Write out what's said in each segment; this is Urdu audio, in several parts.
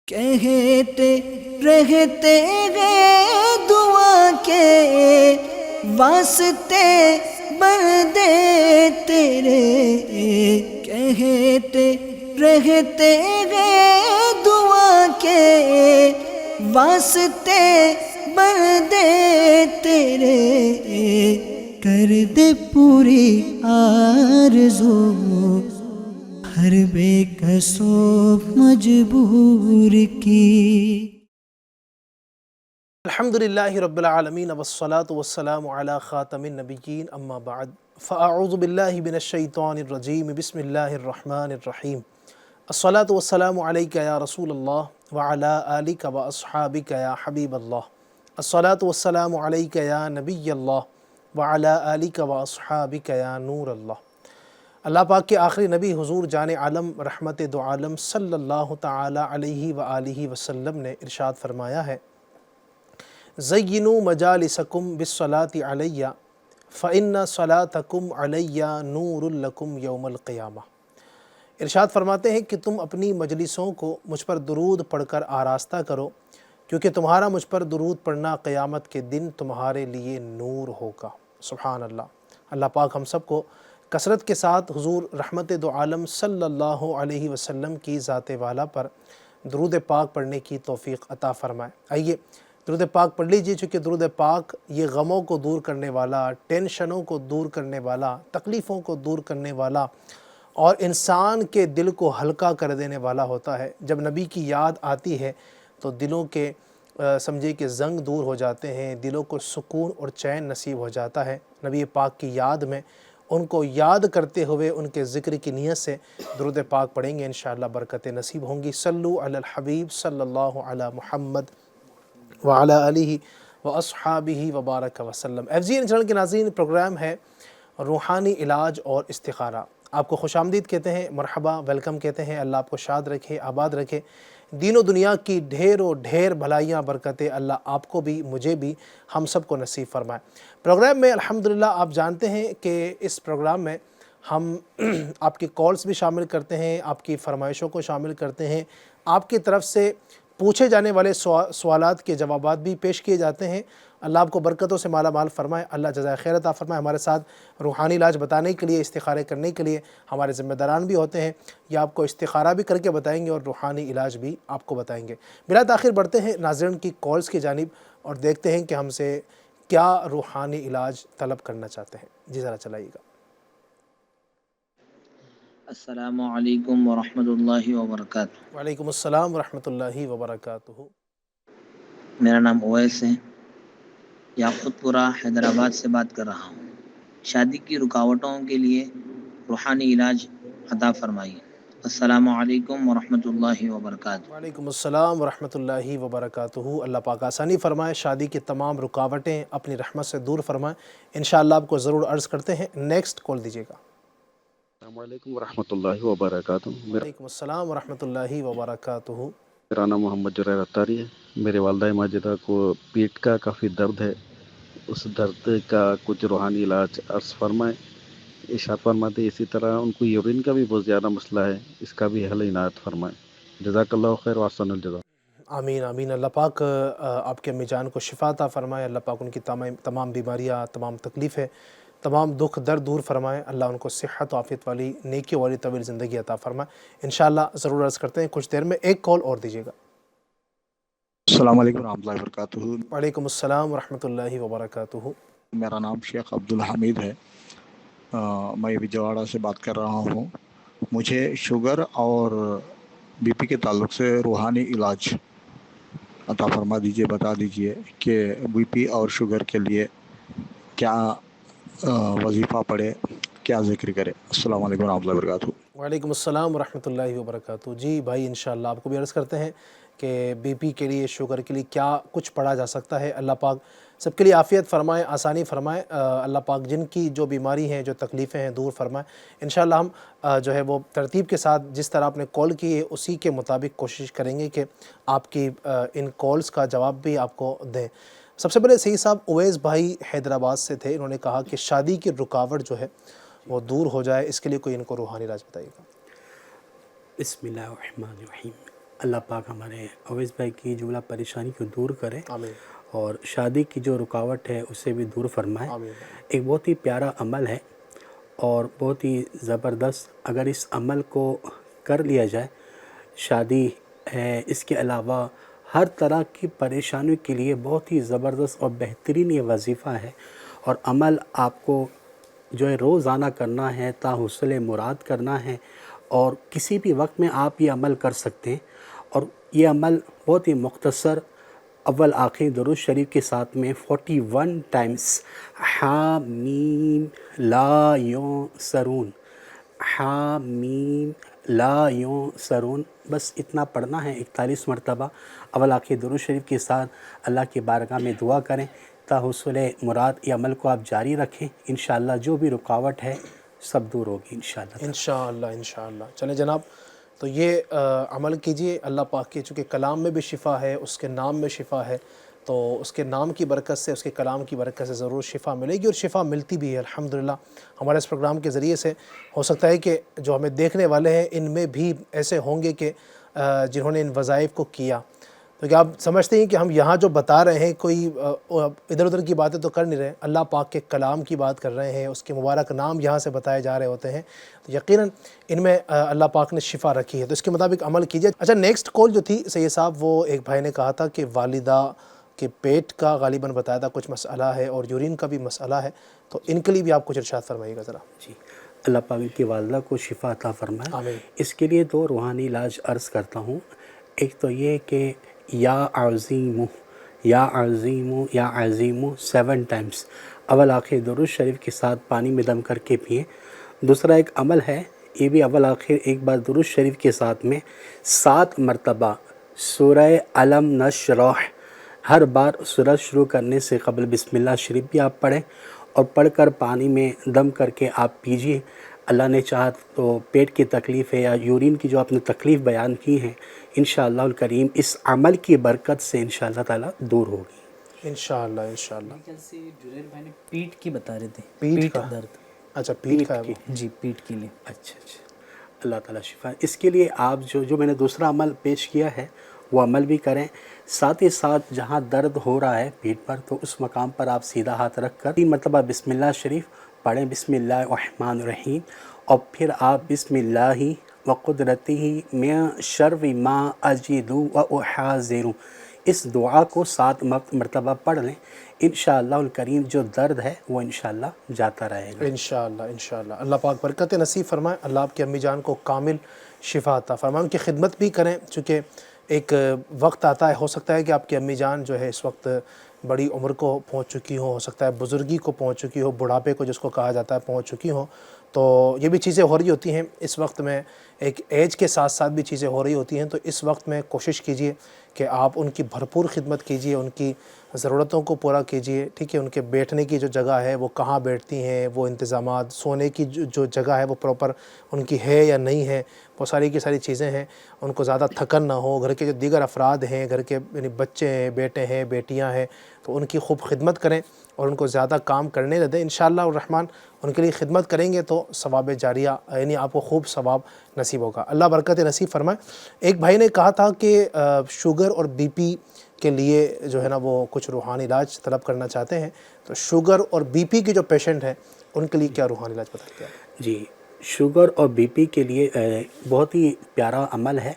کہتے رہتے گئے دعا کے واسطے بندے تیرے، کہتے رہتے گئے دعا کے واسطے بندے تیرے، کر دے پوری آرزو ہر بے کسو مجبور کی۔ الحمدللہ رب العالمین والصلاة والسلام علی خاتم النبیین، اما بعد فاعوذ باللہ من الشیطان الرجیم، بسم اللہ الرحمن الرحیم۔ الصلاة والسلام علیکہ یا رسول اللہ وعلی آلکہ واصحابکہ یا حبیب اللہ۔ الصلاة والسلام علیکہ یا نبی اللہ وعلی آلکہ واصحابکہ یا نور اللہ۔ اللہ پاک کے آخری نبی حضور جان عالم رحمت دو عالم صلی اللہ تعالی علیہ وآلہ وسلم نے ارشاد فرمایا ہے، زینوا مجالسکم بالصلاۃ علی فإن صلاتکم علی نور لکم یوم القیامہ۔ ارشاد فرماتے ہیں کہ تم اپنی مجلسوں کو مجھ پر درود پڑھ کر آراستہ کرو، کیونکہ تمہارا مجھ پر درود پڑھنا قیامت کے دن تمہارے لیے نور ہوگا۔ سبحان اللہ۔ اللہ پاک ہم سب کو کثرت کے ساتھ حضور رحمت دو عالم صلی اللہ علیہ وسلم کی ذات والا پر درود پاک پڑھنے کی توفیق عطا فرمائے۔ آئیے درود پاک پڑھ لیجئے، چونکہ درود پاک یہ غموں کو دور کرنے والا، ٹینشنوں کو دور کرنے والا، تکلیفوں کو دور کرنے والا اور انسان کے دل کو ہلکا کر دینے والا ہوتا ہے۔ جب نبی کی یاد آتی ہے تو دلوں کے سمجھے کہ زنگ دور ہو جاتے ہیں، دلوں کو سکون اور چین نصیب ہو جاتا ہے۔ نبی پاک کی یاد میں ان کو یاد کرتے ہوئے ان کے ذکر کی نیت سے درود پاک پڑھیں گے، انشاءاللہ برکتیں نصیب ہوں گی۔ صلو علی الحبیب صلی اللہ علی محمد وعلی آلہ واصحابہ وبارک وسلم۔ ایف جی این چینل کے ناظرین، پروگرام ہے روحانی علاج اور استخارہ۔ آپ کو خوش آمدید کہتے ہیں، مرحبا، ویلکم کہتے ہیں۔ اللہ آپ کو شاد رکھے، آباد رکھے، دین و دنیا کی ڈھیر و ڈھیر بھلائیاں برکتیں اللہ آپ کو بھی، مجھے بھی، ہم سب کو نصیب فرمائے۔ پروگرام میں الحمدللہ آپ جانتے ہیں کہ اس پروگرام میں ہم آپ کی کالز بھی شامل کرتے ہیں، آپ کی فرمائشوں کو شامل کرتے ہیں، آپ کی طرف سے پوچھے جانے والے سوالات کے جوابات بھی پیش کیے جاتے ہیں۔ اللہ آپ کو برکتوں سے مالا مال فرمائے، اللہ جزائے خیر عطا فرمائے۔ ہمارے ساتھ روحانی علاج بتانے کے لیے، استخارے کرنے کے لیے ہمارے ذمہ داران بھی ہوتے ہیں، یا آپ کو استخارہ بھی کر کے بتائیں گے اور روحانی علاج بھی آپ کو بتائیں گے۔ بلا تاخیر بڑھتے ہیں ناظرین کی کالز کی جانب اور دیکھتے ہیں کہ ہم سے کیا روحانی علاج طلب کرنا چاہتے ہیں۔ جی ذرا چلائیے گا۔ السلام علیکم ورحمۃ اللہ وبرکاتہ۔ وعلیکم السلام ورحمۃ اللہ وبرکاتہ۔ میرا نام اویس ہے، یاقوت پورہ حیدرآباد سے بات کر رہا ہوں۔ شادی کی رکاوٹوں کے لیے روحانی علاج عطا فرمائیے۔ السلام علیکم ورحمۃ اللہ وبرکاتہ۔ وعلیکم السلام ورحمۃ اللہ وبرکاتہ۔ اللہ پاک آسانی فرمائے، شادی کی تمام رکاوٹیں اپنی رحمت سے دور فرمائے، انشاءاللہ آپ کو ضرور عرض کرتے ہیں۔ نیکسٹ کال دیجیے گا۔ السلام علیکم ورحمۃ اللہ وبرکاتہ۔ وعلیکم السلام ورحمۃ اللہ وبرکاتہ۔ میرا نام محمد جریر اتاری ہے۔ میرے والدہ ماجدہ کو پیٹ کا کافی درد ہے، اس درد کا کچھ روحانی علاج عرض فرمائیں، ارشاد فرماتے۔ اسی طرح ان کو یورین کا بھی بہت زیادہ مسئلہ ہے، اس کا بھی حل عنایت فرمائیں۔ جزاک اللہ خیر واحسن الجزا۔ آمین آمین۔ اللہ پاک آپ کے امی جان کو شفا عطا فرمائے، اللہ پاک ان کی تمام بیماریاں، تمام تکلیفیں، تمام دکھ درد دور فرمائے، اللہ ان کو صحت و عافیت والی، نیکی والی طویل زندگی عطا فرمائے، انشاءاللہ ضرور عرض کرتے ہیں۔ کچھ دیر میں ایک کال اور دیجیے گا۔ السلام علیکم ورحمۃ اللہ وبرکاتہ۔ وعلیکم السلام ورحمۃ اللہ وبرکاتہ۔ میرا نام شیخ عبدالحمید ہے، میں وجواڑہ سے بات کر رہا ہوں۔ مجھے شوگر اور بی پی کے تعلق سے روحانی علاج عطا فرما دیجئے، بتا دیجئے کہ بی پی اور شوگر کے لیے کیا وظیفہ پڑھے، کیا ذکر کرے۔ السلام علیکم ورحمۃ اللہ وبرکاتہ۔ وعلیکم السلام ورحمۃ اللہ وبرکاتہ۔ جی بھائی، انشاءاللہ آپ کو بھی عرض کرتے ہیں کہ بی پی کے لیے، شوگر کے لیے کیا کچھ پڑھا جا سکتا ہے۔ اللہ پاک سب کے لیے عافیت فرمائے، آسانی فرمائے۔ اللہ پاک جن کی جو بیماری ہیں، جو تکلیفیں ہیں، دور فرمائے۔ انشاءاللہ ہم جو ہے وہ ترتیب کے ساتھ جس طرح آپ نے کال کی ہے اسی کے مطابق کوشش کریں گے کہ آپ کی ان کالز کا جواب بھی آپ کو دیں۔ سب سے پہلے سید صاحب اویس بھائی حیدرآباد سے تھے، انہوں نے کہا کہ شادی کی رکاوٹ جو ہے وہ دور ہو جائے، اس کے لیے کوئی ان کو روحانی علاج بتائیے گا۔ بسم اللہ الرحمن الرحیم۔ اللہ پاک ہمارے اویس بھائی کی جملہ پریشانی کو دور کرے آمین اور شادی کی جو رکاوٹ ہے اسے بھی دور فرمائے. آمین. ایک بہت ہی پیارا عمل ہے اور بہت ہی زبردست. اگر اس عمل کو کر لیا جائے، شادی ہے، اس کے علاوہ ہر طرح کی پریشانیوں کے لیے بہت ہی زبردست اور بہترین یہ وظیفہ ہے. اور عمل آپ کو جو ہے روزانہ کرنا ہے، تا حصول مراد کرنا ہے، اور کسی بھی وقت میں آپ یہ عمل کر سکتے ہیں. اور یہ عمل بہت ہی مختصر، اول آخر درود شریف کے ساتھ میں 41 ٹائمز حامیم لا یوں سرون، حامیم لا یوں سرون، بس اتنا پڑھنا ہے 41 مرتبہ. اول آخر درود شریف کے ساتھ اللہ کی بارگاہ میں دعا کریں تا حصول مراد. یہ عمل کو آپ جاری رکھیں، انشاءاللہ جو بھی رکاوٹ ہے سب دور ہوگی انشاءاللہ. انشاءاللہ انشاءاللہ. چلیں جناب، تو یہ عمل کیجئے. اللہ پاک کے چونکہ کلام میں بھی شفا ہے، اس کے نام میں شفا ہے، تو اس کے نام کی برکت سے، اس کے کلام کی برکت سے ضرور شفا ملے گی، اور شفا ملتی بھی ہے الحمدللہ. ہمارے اس پروگرام کے ذریعے سے ہو سکتا ہے کہ جو ہمیں دیکھنے والے ہیں ان میں بھی ایسے ہوں گے کہ جنہوں نے ان وظائف کو کیا. تو کیا آپ سمجھتے ہیں کہ ہم یہاں جو بتا رہے ہیں کوئی ادھر ادھر کی باتیں تو کر نہیں رہے، اللہ پاک کے کلام کی بات کر رہے ہیں، اس کے مبارک نام یہاں سے بتائے جا رہے ہوتے ہیں، تو یقیناً ان میں اللہ پاک نے شفا رکھی ہے، تو اس کے مطابق عمل کیجئے. اچھا، نیکسٹ کال جو تھی سید صاحب، وہ ایک بھائی نے کہا تھا کہ والدہ کے پیٹ کا غالباً بتایا تھا کچھ مسئلہ ہے، اور یورین کا بھی مسئلہ ہے، تو ان کے لیے بھی آپ کچھ ارشاد فرمائیے گا ذرا. جی، اللہ پاک کی والدہ کو شفا عطا فرمائے. آمین. اس کے لیے 2 روحانی علاج عرض کرتا ہوں. ایک تو یہ کہ یا عظیم یا عظیم یا عظیم 7 ٹائمز اول آخر درود شریف کے ساتھ پانی میں دم کر کے پئیں. دوسرا ایک عمل ہے، یہ بھی اول آخر ایک بار درود شریف کے ساتھ میں 7 مرتبہ سورہ علم نشرح، ہر بار سورج شروع کرنے سے قبل بسم اللہ شریف بھی آپ پڑھیں، اور پڑھ کر پانی میں دم کر کے آپ پیجئے. اللہ نے چاہا تو پیٹ کی تکلیف ہے یا یورین کی جو آپ نے تکلیف بیان کی ہیں، انشاءاللہ الکریم اس عمل کی برکت سے انشاءاللہ تعالی دور ہوگی. انشاءاللہ انشاءاللہ. جیسے جنید بھائی نے پیٹ کی بتا رہے تھے، پیٹ کا درد. اچھا، پیٹ کا ہے وہ. جی، پیٹ کے لیے. اچھا، اللہ تعالیٰ شفا. اس کے لیے آپ جو میں نے دوسرا عمل پیش کیا ہے وہ عمل بھی کریں. ساتھ ہی ساتھ جہاں درد ہو رہا ہے پیٹ پر، تو اس مقام پر آپ سیدھا ہاتھ رکھ کر 3 مرتبہ بسم اللہ شریف پڑھیں، بسم اللہ الرحمن الرحیم، اور پھر آپ بسم اللہ وقدرتہ من شر ما اجد واحاذر، اس دعا کو 7 مرتبہ پڑھ لیں. انشاءاللہ الکریم جو درد ہے وہ انشاءاللہ جاتا رہے گا. انشاءاللہ انشاءاللہ. اللہ پاک برکت نصیب فرمائے. اللہ آپ کی امی جان کو کامل شفا عطا فرمائے. ان کی خدمت بھی کریں، چونکہ ایک وقت آتا ہے، ہو سکتا ہے کہ آپ کی امی جان جو ہے اس وقت بڑی عمر کو پہنچ چکی ہوں، ہو سکتا ہے بزرگی کو پہنچ چکی ہو، بڑھاپے کو جس کو کہا جاتا ہے پہنچ چکی ہوں. تو یہ بھی چیزیں ہو رہی ہوتی ہیں اس وقت میں، ایک ایج کے ساتھ ساتھ بھی چیزیں ہو رہی ہوتی ہیں. تو اس وقت میں کوشش کیجئے کہ آپ ان کی بھرپور خدمت کیجئے، ان کی ضرورتوں کو پورا کیجئے. ٹھیک ہے، ان کے بیٹھنے کی جو جگہ ہے وہ کہاں بیٹھتی ہیں، وہ انتظامات، سونے کی جو جگہ ہے وہ پراپر ان کی ہے یا نہیں ہے، وہ ساری کی ساری چیزیں ہیں. ان کو زیادہ تھکن نہ ہو. گھر کے جو دیگر افراد ہیں، گھر کے یعنی بچے ہیں، بیٹے ہیں، بیٹیاں ہیں، تو ان کی خوب خدمت کریں اور ان کو زیادہ کام کرنے نہ دیں. انشاءاللہ الرحمن ان کے لیے خدمت کریں گے تو ثواب جاریہ، یعنی آپ کو خوب ثواب نصیب ہوگا. اللہ برکت نصیب فرمائے. ایک بھائی نے کہا تھا کہ شوگر اور بی پی کے لیے جو ہے نا وہ کچھ روحانی علاج طلب کرنا چاہتے ہیں. تو شوگر اور بی پی کے جو پیشنٹ ہیں ان کے لیے کیا روحانی علاج بتاتے ہیں؟ جی، شوگر اور بی پی کے لیے بہت ہی پیارا عمل ہے،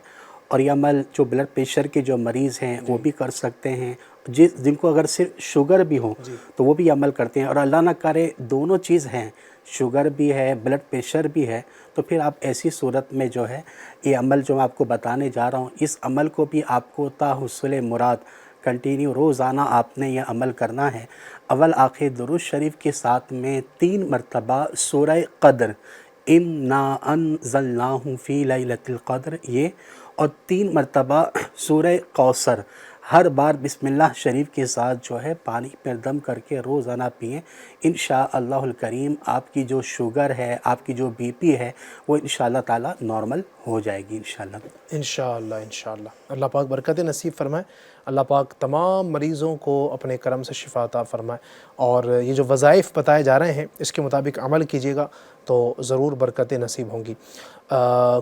اور یہ عمل جو بلڈ پریشر کے جو مریض ہیں وہ بھی کر سکتے ہیں، جن کو اگر صرف شوگر بھی ہو تو وہ بھی عمل کرتے ہیں. اور اللہ نہ کرے دونوں چیز ہیں، شوگر بھی ہے، بلڈ پریشر بھی ہے، تو پھر آپ ایسی صورت میں جو ہے یہ عمل جو میں آپ کو بتانے جا رہا ہوں، اس عمل کو بھی آپ کو تا حصول مراد کنٹینیو روزانہ آپ نے یہ عمل کرنا ہے. اول آخر درود شریف کے ساتھ میں 3 مرتبہ سورہ قدر، انا انزلناہ فی لیلۃ القدر، یہ، اور 3 مرتبہ سورہ کوثر، ہر بار بسم اللہ شریف کے ساتھ جو ہے پانی پر دم کر کے روزانہ پئیں. انشاءاللہ الکریم آپ کی جو شوگر ہے، آپ کی جو بی پی ہے، وہ انشاءاللہ تعالی نارمل ہو جائے گی انشاءاللہ. انشاءاللہ انشاءاللہ. اللہ پاک برکت نصیب فرمائے. اللہ پاک تمام مریضوں کو اپنے کرم سے شفا عطا فرمائے. اور یہ جو وظائف بتائے جا رہے ہیں اس کے مطابق عمل کیجیے گا تو ضرور برکتیں نصیب ہوں گی۔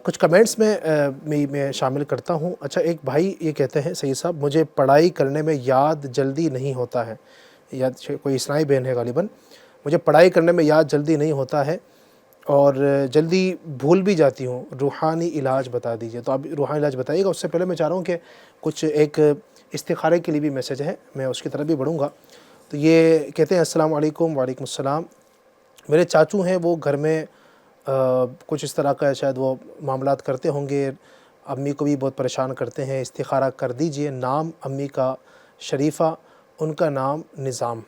کچھ کمنٹس میں شامل کرتا ہوں۔ اچھا، ایک بھائی یہ کہتے ہیں سید صاحب مجھے پڑھائی کرنے میں یاد جلدی نہیں ہوتا ہے، کوئی اسلامی بہن ہے غالباً، مجھے پڑھائی کرنے میں یاد جلدی نہیں ہوتا ہے اور جلدی بھول بھی جاتی ہوں، روحانی علاج بتا دیجئے۔ تو آپ روحانی علاج بتائیے گا۔ اس سے پہلے میں چاہ رہا ہوں کہ کچھ ایک استخارے کے لیے بھی میسج ہے، میں اس کی طرف بھی بڑھوں گا۔ تو یہ کہتے ہیں السلام علیکم۔ وعلیکم السلام۔ میرے چاچو ہیں، وہ گھر میں کچھ اس طرح کا شاید وہ معاملات کرتے ہوں گے، امی کو بھی بہت پریشان کرتے ہیں، استخارہ کر دیجئے۔ نام امی کا شریفہ، ان کا نام نظام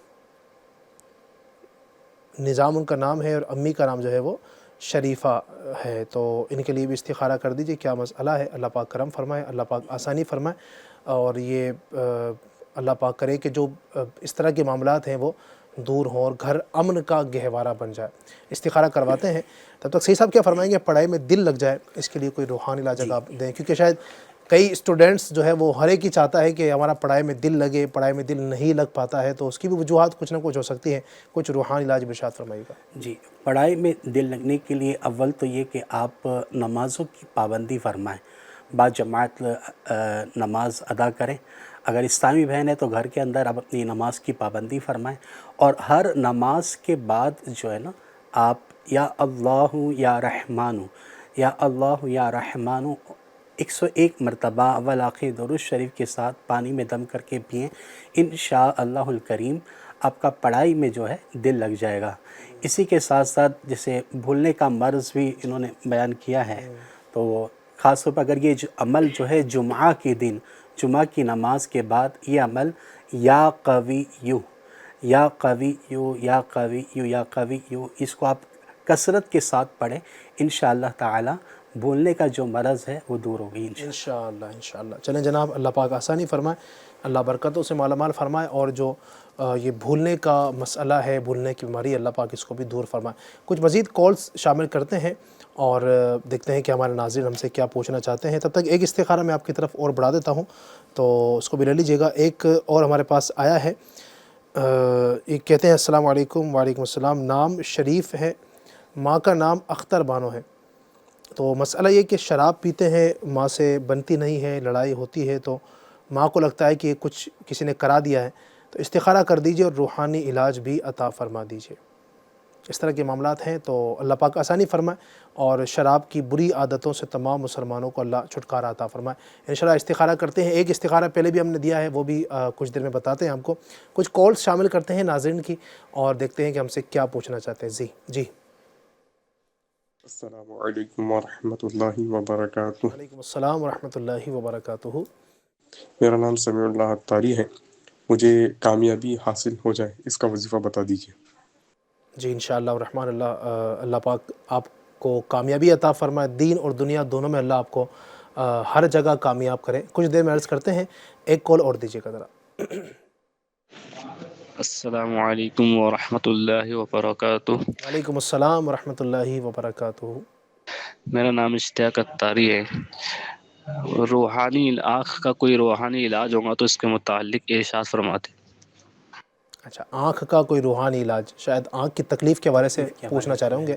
ان کا نام ہے، اور امی کا نام جو ہے وہ شریفہ ہے۔ تو ان کے لیے بھی استخارہ کر دیجئے، کیا مسئلہ ہے، اللہ پاک کرم فرمائے، اللہ پاک آسانی فرمائے، اور یہ اللہ پاک کرے کہ جو اس طرح کے معاملات ہیں وہ دور ہوں اور گھر امن کا گہوارہ بن جائے۔ استخارہ کرواتے ہیں، تب تک سید صاحب کیا فرمائیں گے؟ پڑھائی میں دل لگ جائے، اس کے لیے کوئی روحانی علاج اگر آپ دیں، کیونکہ شاید کئی اسٹوڈنٹس جو ہے وہ ہر ایک ہی چاہتا ہے کہ ہمارا پڑھائی میں دل لگے، پڑھائی میں دل نہیں لگ پاتا ہے، تو اس کی بھی وجوہات کچھ نہ کچھ ہو سکتی ہیں، کچھ روحانی علاج ارشاد فرمائیے گا۔ جی، پڑھائی میں دل لگنے کے لیے اول تو یہ کہ آپ نمازوں کی پابندی فرمائیں، با جماعت نماز ادا کریں۔ اگر اسلامی بہن ہے تو گھر کے اندر آپ اپنی نماز کی پابندی فرمائیں، اور ہر نماز کے بعد جو ہے نا آپ یا اللہ یا رحمانو، یا اللہ یا رحمانو 101 مرتبہ اول آخر درود شریف کے ساتھ پانی میں دم کر کے پئیں، انشاءاللہ الکریم آپ کا پڑھائی میں جو ہے دل لگ جائے گا۔ اسی کے ساتھ ساتھ جیسے بھولنے کا مرض بھی انہوں نے بیان کیا ہے، تو خاص طور پر اگر یہ عمل جو ہے جمعہ کے دن، جمعہ کی نماز کے بعد یہ عمل یا قوی یو یا قوی یو یا قوی یو یا قوی یو، اس کو آپ کثرت کے ساتھ پڑھیں، انشاءاللہ تعالی بھولنے کا جو مرض ہے وہ دور ہوگی انشاءاللہ۔ انشاءاللہ۔ چلیں جناب، اللہ پاک آسانی فرمائے، اللہ برکتوں سے مالا مال فرمائے، اور جو یہ بھولنے کا مسئلہ ہے، بھولنے کی بیماری، اللہ پاک اس کو بھی دور فرمائے۔ کچھ مزید کالز شامل کرتے ہیں اور دیکھتے ہیں کہ ہمارے ناظرین ہم سے کیا پوچھنا چاہتے ہیں۔ تب تک ایک استخارہ میں آپ کی طرف اور بڑھا دیتا ہوں، تو اس کو بھی لے لیجئے گا۔ ایک اور ہمارے پاس آیا ہے، یہ کہتے ہیں السلام علیکم۔ وعلیکم السلام۔ نام شریف ہے، ماں کا نام اختر بانو ہے۔ تو مسئلہ یہ کہ شراب پیتے ہیں، ماں سے بنتی نہیں ہے، لڑائی ہوتی ہے، تو ماں کو لگتا ہے کہ کچھ کسی نے کرا دیا ہے، تو استخارہ کر دیجئے اور روحانی علاج بھی عطا فرما دیجئے۔ اس طرح کے معاملات ہیں تو اللہ پاک آسانی فرمائے، اور شراب کی بری عادتوں سے تمام مسلمانوں کو اللہ چھٹکارا عطا فرمائے۔ انشاءاللہ استخارہ کرتے ہیں۔ ایک استخارہ پہلے بھی ہم نے دیا ہے، وہ بھی کچھ دیر میں بتاتے ہیں ہم کو۔ کچھ کالز شامل کرتے ہیں ناظرین کی، اور دیکھتے ہیں کہ ہم سے کیا پوچھنا چاہتے ہیں۔ جی السلام علیکم ورحمۃ اللہ وبرکاتہ۔ وعلیکم السلام ورحمۃ اللہ وبرکاتہ۔ میرا نام سمیع اللہ عطاری ہے، مجھے کامیابی حاصل ہو جائے اس کا وظیفہ بتا دیجیے۔ جی انشاءاللہ الرحمن، اللہ پاک آپ کو کامیابی عطا فرمائے، دین اور دنیا دونوں میں اللہ آپ کو ہر جگہ کامیاب کرے۔ کچھ دیر میں عرض کرتے ہیں، ایک کال اور دیجیے گا ذرا۔ السلام علیکم ورحمۃ اللہ وبرکاتہ۔ وعلیکم السلام ورحمۃ اللہ وبرکاتہ۔ میرا نام اشتیاق عطاری ہے۔ روحانی آنکھ کا کوئی روحانی علاج ہوگا تو اس کے متعلق ارشاد فرماتے۔ اچھا، آنکھ کا کوئی روحانی علاج، شاید آنکھ کی تکلیف کے بارے سے پوچھنا چاہ رہے ہوں گے۔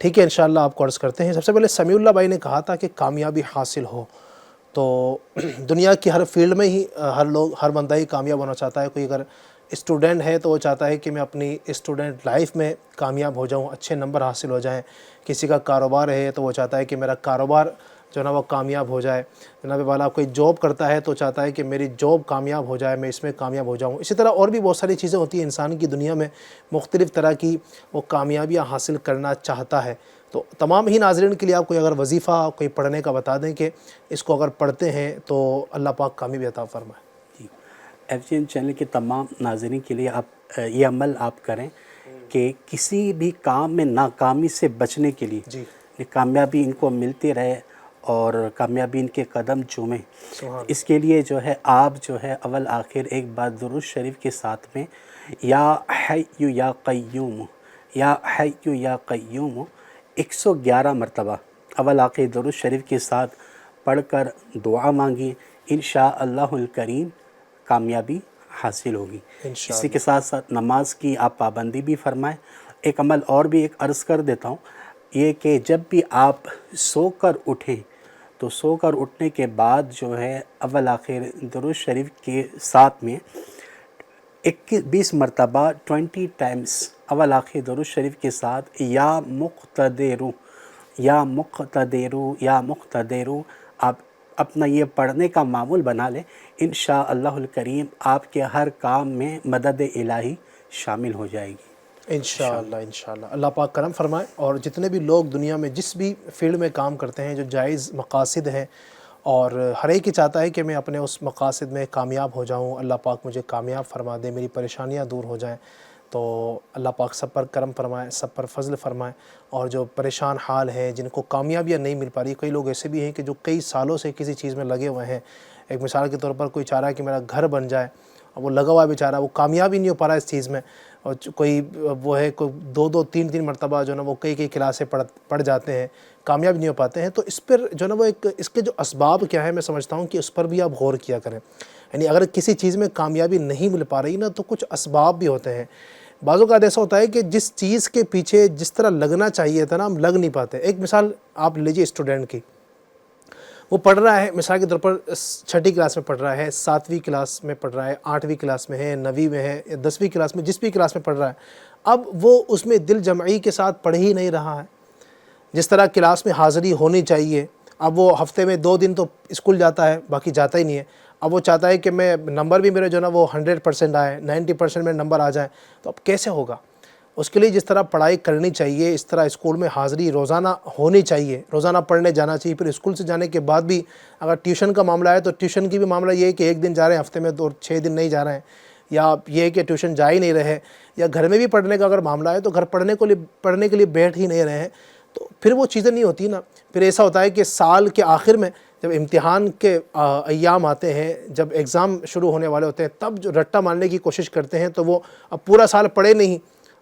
ٹھیک ہے، انشاءاللہ آپ کو عرض کرتے ہیں۔ سب سے پہلے سمیع اللہ بھائی نے کہا تھا کہ کامیابی حاصل ہو، تو دنیا کی ہر فیلڈ میں ہی ہر بندہ ہی کامیاب ہونا چاہتا ہے۔ کوئی اگر اسٹوڈنٹ ہے تو وہ چاہتا ہے کہ میں اپنی اسٹوڈنٹ لائف میں کامیاب ہو جاؤں، اچھے نمبر حاصل ہو جائیں۔ کسی کا کاروبار ہے تو وہ چاہتا ہے کہ میرا کاروبار جو ہے نا وہ کامیاب ہو جائے۔ جناب والا کوئی جاب کرتا ہے تو چاہتا ہے کہ میری جاب کامیاب ہو جائے، میں اس میں کامیاب ہو جاؤں۔ اسی طرح اور بھی بہت ساری چیزیں ہوتی ہیں انسان کی دنیا میں، مختلف طرح کی وہ کامیابیاں حاصل کرنا چاہتا ہے۔ تو تمام ہی ناظرین کے لیے آپ کوئی اگر وظیفہ کوئی پڑھنے کا بتا دیں کہ اس کو اگر پڑھتے ہیں تو اللہ پاک کامیابی عطا فرمائے۔ جی، ایف جی این چینل کے تمام ناظرین کے لیے آپ یہ عمل آپ کریں کہ کسی بھی کام میں ناکامی سے بچنے کے لیے جی کامیابی ان کو ملتی رہے اور کامیابی ان کے قدم چومیں، اس کے لیے جو ہے آپ جو ہے اول آخر ایک بار درود شریف کے ساتھ میں یا حی یا قیوم، یا حی یا قیوم 111 مرتبہ اول آخر درود شریف کے ساتھ پڑھ کر دعا مانگی، انشاءاللہ الکریم کامیابی حاصل ہوگی۔ اسی کے ساتھ ساتھ نماز کی آپ پابندی بھی فرمائیں۔ ایک عمل اور بھی ایک عرض کر دیتا ہوں، یہ کہ جب بھی آپ سو کر اٹھیں تو سو کر اٹھنے کے بعد جو ہے اول آخر درود شریف کے ساتھ میں 20 مرتبہ 20 ٹائمز اول آخر درود شریف کے ساتھ یا مقتدرو یا مقتدرو یا مقتدرو آپ اپنا یہ پڑھنے کا معمول بنا لیں، انشاءاللہ الکریم آپ کے ہر کام میں مدد الہی شامل ہو جائے گی انشاءاللہ انشاءاللہ۔ اللہ پاک کرم فرمائے، اور جتنے بھی لوگ دنیا میں جس بھی فیلڈ میں کام کرتے ہیں، جو جائز مقاصد ہیں، اور ہر ایک ہی چاہتا ہے کہ میں اپنے اس مقاصد میں کامیاب ہو جاؤں، اللہ پاک مجھے کامیاب فرما دے، میری پریشانیاں دور ہو جائیں، تو اللہ پاک سب پر کرم فرمائے، سب پر فضل فرمائے۔ اور جو پریشان حال ہیں، جن کو کامیابیاں نہیں مل پا رہی، کئی لوگ ایسے بھی ہیں کہ جو کئی سالوں سے کسی چیز میں لگے ہوئے ہیں، ایک مثال کے طور پر کوئی چاہ رہا ہے کہ میرا گھر بن جائے، اور وہ لگا ہوا ہے بیچارہ، وہ کامیاب ہی نہیں ہو پا رہا اس چیز میں، اور کوئی وہ ہے کوئی 2-3 مرتبہ جو ہے نا وہ کئی کلاسیں پڑھ جاتے ہیں، کامیاب نہیں ہو پاتے ہیں۔ تو اس پر جو ہے نا وہ ایک اس کے جو اسباب کیا ہے، میں سمجھتا ہوں کہ اس پر بھی آپ غور کیا کریں۔ یعنی اگر کسی چیز میں کامیابی نہیں مل پا رہی نا، تو کچھ اسباب بھی ہوتے ہیں۔ بعض اوقات ایسا ہوتا ہے کہ جس چیز کے پیچھے جس طرح لگنا چاہیے تھا نا، ہم لگ نہیں پاتے۔ ایک مثال آپ لیجئے اسٹوڈنٹ کی، وہ پڑھ رہا ہے، مثال کے طور پر 6ٹھی کلاس میں پڑھ رہا ہے، 7ویں کلاس میں پڑھ رہا ہے، 8ویں کلاس میں ہے، 9ویں میں ہے، 10ویں کلاس میں، جس بھی کلاس میں پڑھ رہا ہے، اب وہ اس میں دل جمعی کے ساتھ پڑھ ہی نہیں رہا ہے۔ جس طرح کلاس میں حاضری ہونی چاہیے، اب وہ ہفتے میں 2 دن تو اسکول جاتا ہے، باقی جاتا ہی نہیں ہے۔ اب وہ چاہتا ہے کہ میں نمبر بھی میرے جو ہے نا وہ 100% آئے، 90% میں نمبر آ جائیں، تو اب کیسے ہوگا؟ اس کے لیے جس طرح پڑھائی کرنی چاہیے، اس طرح اسکول میں حاضری روزانہ ہونی چاہیے، روزانہ پڑھنے جانا چاہیے۔ پھر اسکول سے جانے کے بعد بھی اگر ٹیوشن کا معاملہ ہے تو ٹیوشن کی بھی معاملہ یہ ہے کہ 1 دن جا رہے ہیں ہفتے میں، 6 دن نہیں جا رہے ہیں، یا یہ ہے کہ ٹیوشن جا ہی نہیں رہے، یا گھر میں بھی پڑھنے کا اگر معاملہ ہے تو گھر پڑھنے کے لیے بیٹھ ہی نہیں رہے ہیں، تو پھر وہ چیزیں نہیں ہوتی نا۔ پھر ایسا ہوتا ہے کہ سال کے آخر میں جب امتحان کے ایام آتے ہیں، جب ایگزام شروع ہونے والے ہوتے ہیں، تب جو رٹا مارنے کی کوشش کرتے ہیں، تو وہ اب پورا سال پڑھے نہیں،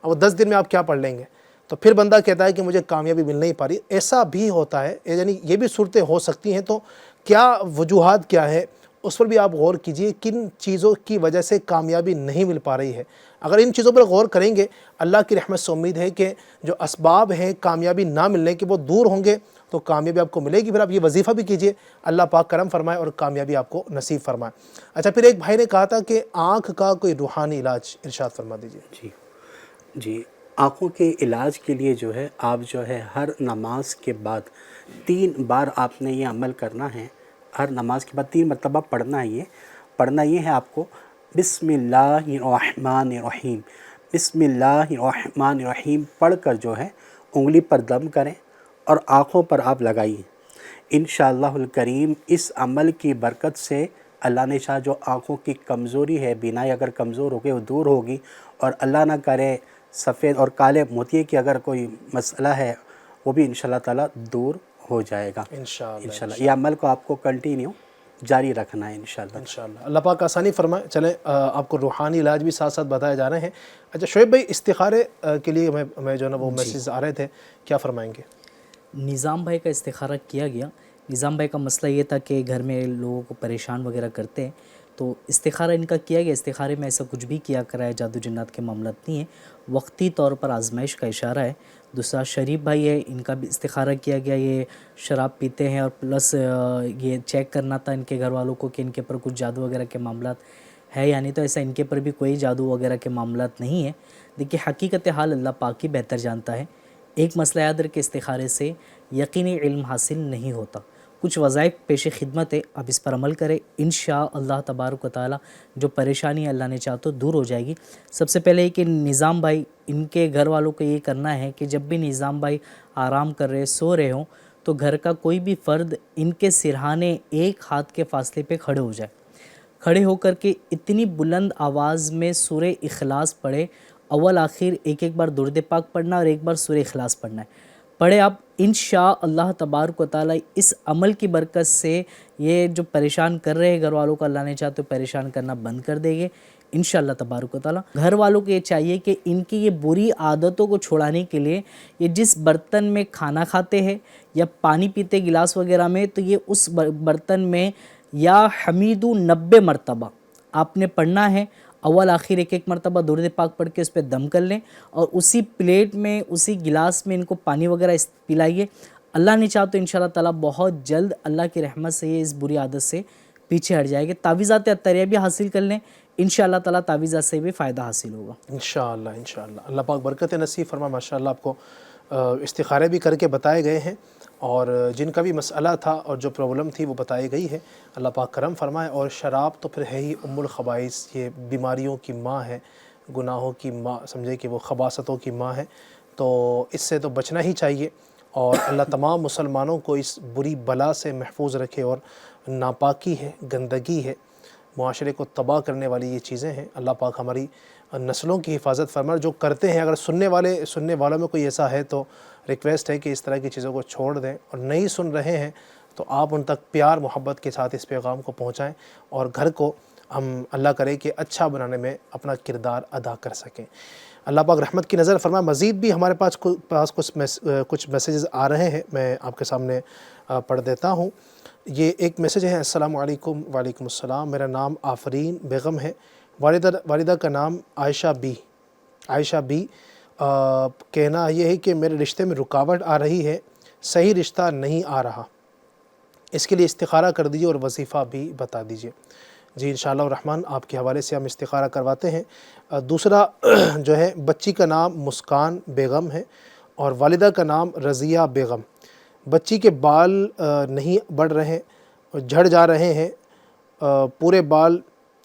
اب وہ 10 دن میں آپ کیا پڑھ لیں گے؟ تو پھر بندہ کہتا ہے کہ مجھے کامیابی مل نہیں پا رہی۔ ایسا بھی ہوتا ہے، یعنی یہ بھی صورتیں ہو سکتی ہیں۔ تو کیا وجوہات کیا ہے، اس پر بھی آپ غور کیجئے، کن چیزوں کی وجہ سے کامیابی نہیں مل پا رہی ہے۔ اگر ان چیزوں پر غور کریں گے، اللہ کی رحمت سے امید ہے کہ جو اسباب ہیں کامیابی نہ ملنے کے، وہ دور ہوں گے، تو کامیابی آپ کو ملے گی۔ پھر آپ یہ وظیفہ بھی کیجئے، اللہ پاک کرم فرمائے اور کامیابی آپ کو نصیب فرمائے۔ اچھا، پھر ایک بھائی نے کہا تھا کہ آنکھ کا کوئی روحانی علاج ارشاد فرما دیجئے۔ جی، آنکھوں کے علاج کے لیے جو ہے آپ جو ہے ہر نماز کے بعد 3 بار آپ نے یہ عمل کرنا ہے۔ ہر نماز کے بعد 3 مرتبہ پڑھنا یہ ہے آپ کو، بسم اللہ الرحمن الرحیم، بسم اللہ الرحمن الرحیم پڑھ کر جو ہے انگلی پر دم کریں اور آنکھوں پر آپ لگائیے۔ انشاءاللہ الکریم اس عمل کی برکت سے اللہ نے چاہا جو آنکھوں کی کمزوری ہے، بینائی اگر کمزور ہو گئی وہ دور ہوگی، اور اللہ نہ کرے سفید اور کالے موتیے کی اگر کوئی مسئلہ ہے وہ بھی انشاءاللہ تعالیٰ دور ہو جائے گا انشاءاللہ۔ یہ عمل کو آپ کو کنٹینیو جاری رکھنا ہے انشاءاللہ۔ اللہ پاک آسانی فرمائے۔ چلیں آپ کو روحانی علاج بھی ساتھ ساتھ بتائے جا رہے ہیں۔ اچھا شعیب بھائی، استخارے کے لیے ہمیں جو ہے نا وہ میسیج آ رہے تھے، کیا فرمائیں گے؟ نظام بھائی کا استخارہ کیا گیا۔ نظام بھائی کا مسئلہ یہ تھا کہ گھر میں لوگوں کو پریشان وغیرہ کرتے ہیں، تو استخارہ ان کا کیا گیا۔ استخارے میں ایسا کچھ بھی کیا کرا ہے، جادو جنات کے معاملات نہیں ہیں، وقتی طور پر آزمائش کا اشارہ ہے۔ دوسرا شریف بھائی ہے، ان کا بھی استخارہ کیا گیا، یہ شراب پیتے ہیں، اور پلس یہ چیک کرنا تھا ان کے گھر والوں کو کہ ان کے پر کچھ جادو وغیرہ کے معاملات ہے یا نہیں، تو ایسا ان کے پر بھی کوئی جادو وغیرہ کے معاملات نہیں ہیں۔ دیکھیے حقیقت حال اللہ پاک ہی بہتر جانتا ہے۔ ایک مسئلہ یاد رکھے، استخارے سے یقینی علم حاصل نہیں ہوتا، کچھ وظائف پیش خدمت ہے، آپ اس پر عمل کریں، انشاءاللہ تبارک و تعالی جو پریشانی اللہ نے چاہا تو دور ہو جائے گی۔ سب سے پہلے کہ نظام بھائی، ان کے گھر والوں کو یہ کرنا ہے کہ جب بھی نظام بھائی آرام کر رہے سو رہے ہوں، تو گھر کا کوئی بھی فرد ان کے سرہانے 1 ہاتھ کے فاصلے پہ کھڑے ہو جائے، کھڑے ہو کر کے اتنی بلند آواز میں سورہ اخلاص پڑھے، اول آخر ایک بار درود پاک پڑھنا اور ایک بار سورہ اخلاص پڑھنا ہے، پڑھے آپ، انشاءاللہ تبارک و تعالی اس عمل کی برکت سے یہ جو پریشان کر رہے ہیں گھر والوں کو، اللہ نے چاہا تو پریشان کرنا بند کر دے گے انشاءاللہ تبارک و تعالی۔ گھر والوں کو یہ چاہیے کہ ان کی یہ بری عادتوں کو چھڑانے کے لیے یہ جس برتن میں کھانا کھاتے ہیں یا پانی پیتے گلاس وغیرہ میں، تو یہ اس برتن میں یا حمیدو 90 مرتبہ آپ نے پڑھنا ہے، اول آخر ایک ایک مرتبہ درود پاک پڑھ کے اس پہ دم کر لیں اور اسی پلیٹ میں اسی گلاس میں ان کو پانی وغیرہ پلائیے. اللہ نے چاہا تو انشاءاللہ تعالیٰ بہت جلد اللہ کی رحمت سے یہ اس بری عادت سے پیچھے ہٹ جائے گی. تعویذات اطریہ بھی حاصل کر لیں, انشاءاللہ تعالیٰ تعویذات سے بھی فائدہ حاصل ہوگا انشاءاللہ. اللہ پاک برکت نصیب فرما. ماشاءاللہ آپ کو استخارے بھی کر کے بتائے گئے ہیں اور جن کا بھی مسئلہ تھا اور جو پرابلم تھی وہ بتائی گئی ہے. اللہ پاک کرم فرمائے. اور شراب تو پھر ہے ہی الخبائث, یہ بیماریوں کی ماں ہے, گناہوں کی ماں, سمجھے کہ وہ خباثتوں کی ماں ہے. تو اس سے تو بچنا ہی چاہیے اور اللہ تمام مسلمانوں کو اس بری بلا سے محفوظ رکھے. اور ناپاکی ہے, گندگی ہے, معاشرے کو تباہ کرنے والی یہ چیزیں ہیں. اللہ پاک ہماری نسلوں کی حفاظت فرمائے. جو کرتے ہیں, اگر سننے والوں میں کوئی ایسا ہے تو ریکویسٹ ہے کہ اس طرح کی چیزوں کو چھوڑ دیں, اور نہیں سن رہے ہیں تو آپ ان تک پیار محبت کے ساتھ اس پیغام کو پہنچائیں اور گھر کو ہم اللہ کرے کہ اچھا بنانے میں اپنا کردار ادا کر سکیں. اللہ پاک رحمت کی نظر فرمائے. مزید بھی ہمارے پاس کچھ میسیجز آ رہے ہیں, میں آپ کے سامنے پڑھ دیتا ہوں. یہ ایک میسیج ہے. السلام علیکم. وعلیکم السلام. میرا نام آفرین بیگم ہے. والدہ کا نام عائشہ بی. کہنا یہ ہے کہ میرے رشتے میں رکاوٹ آ رہی ہے, صحیح رشتہ نہیں آ رہا, اس کے لیے استخارہ کر دیجیے اور وظیفہ بھی بتا دیجیے. جی انشاءاللہ الرحمن آپ کے حوالے سے ہم استخارہ کرواتے ہیں. دوسرا جو ہے, بچی کا نام مسکان بیگم ہے اور والدہ کا نام رضیہ بیگم. بچی کے بال نہیں بڑھ رہے, جھڑ جا رہے ہیں. پورے بال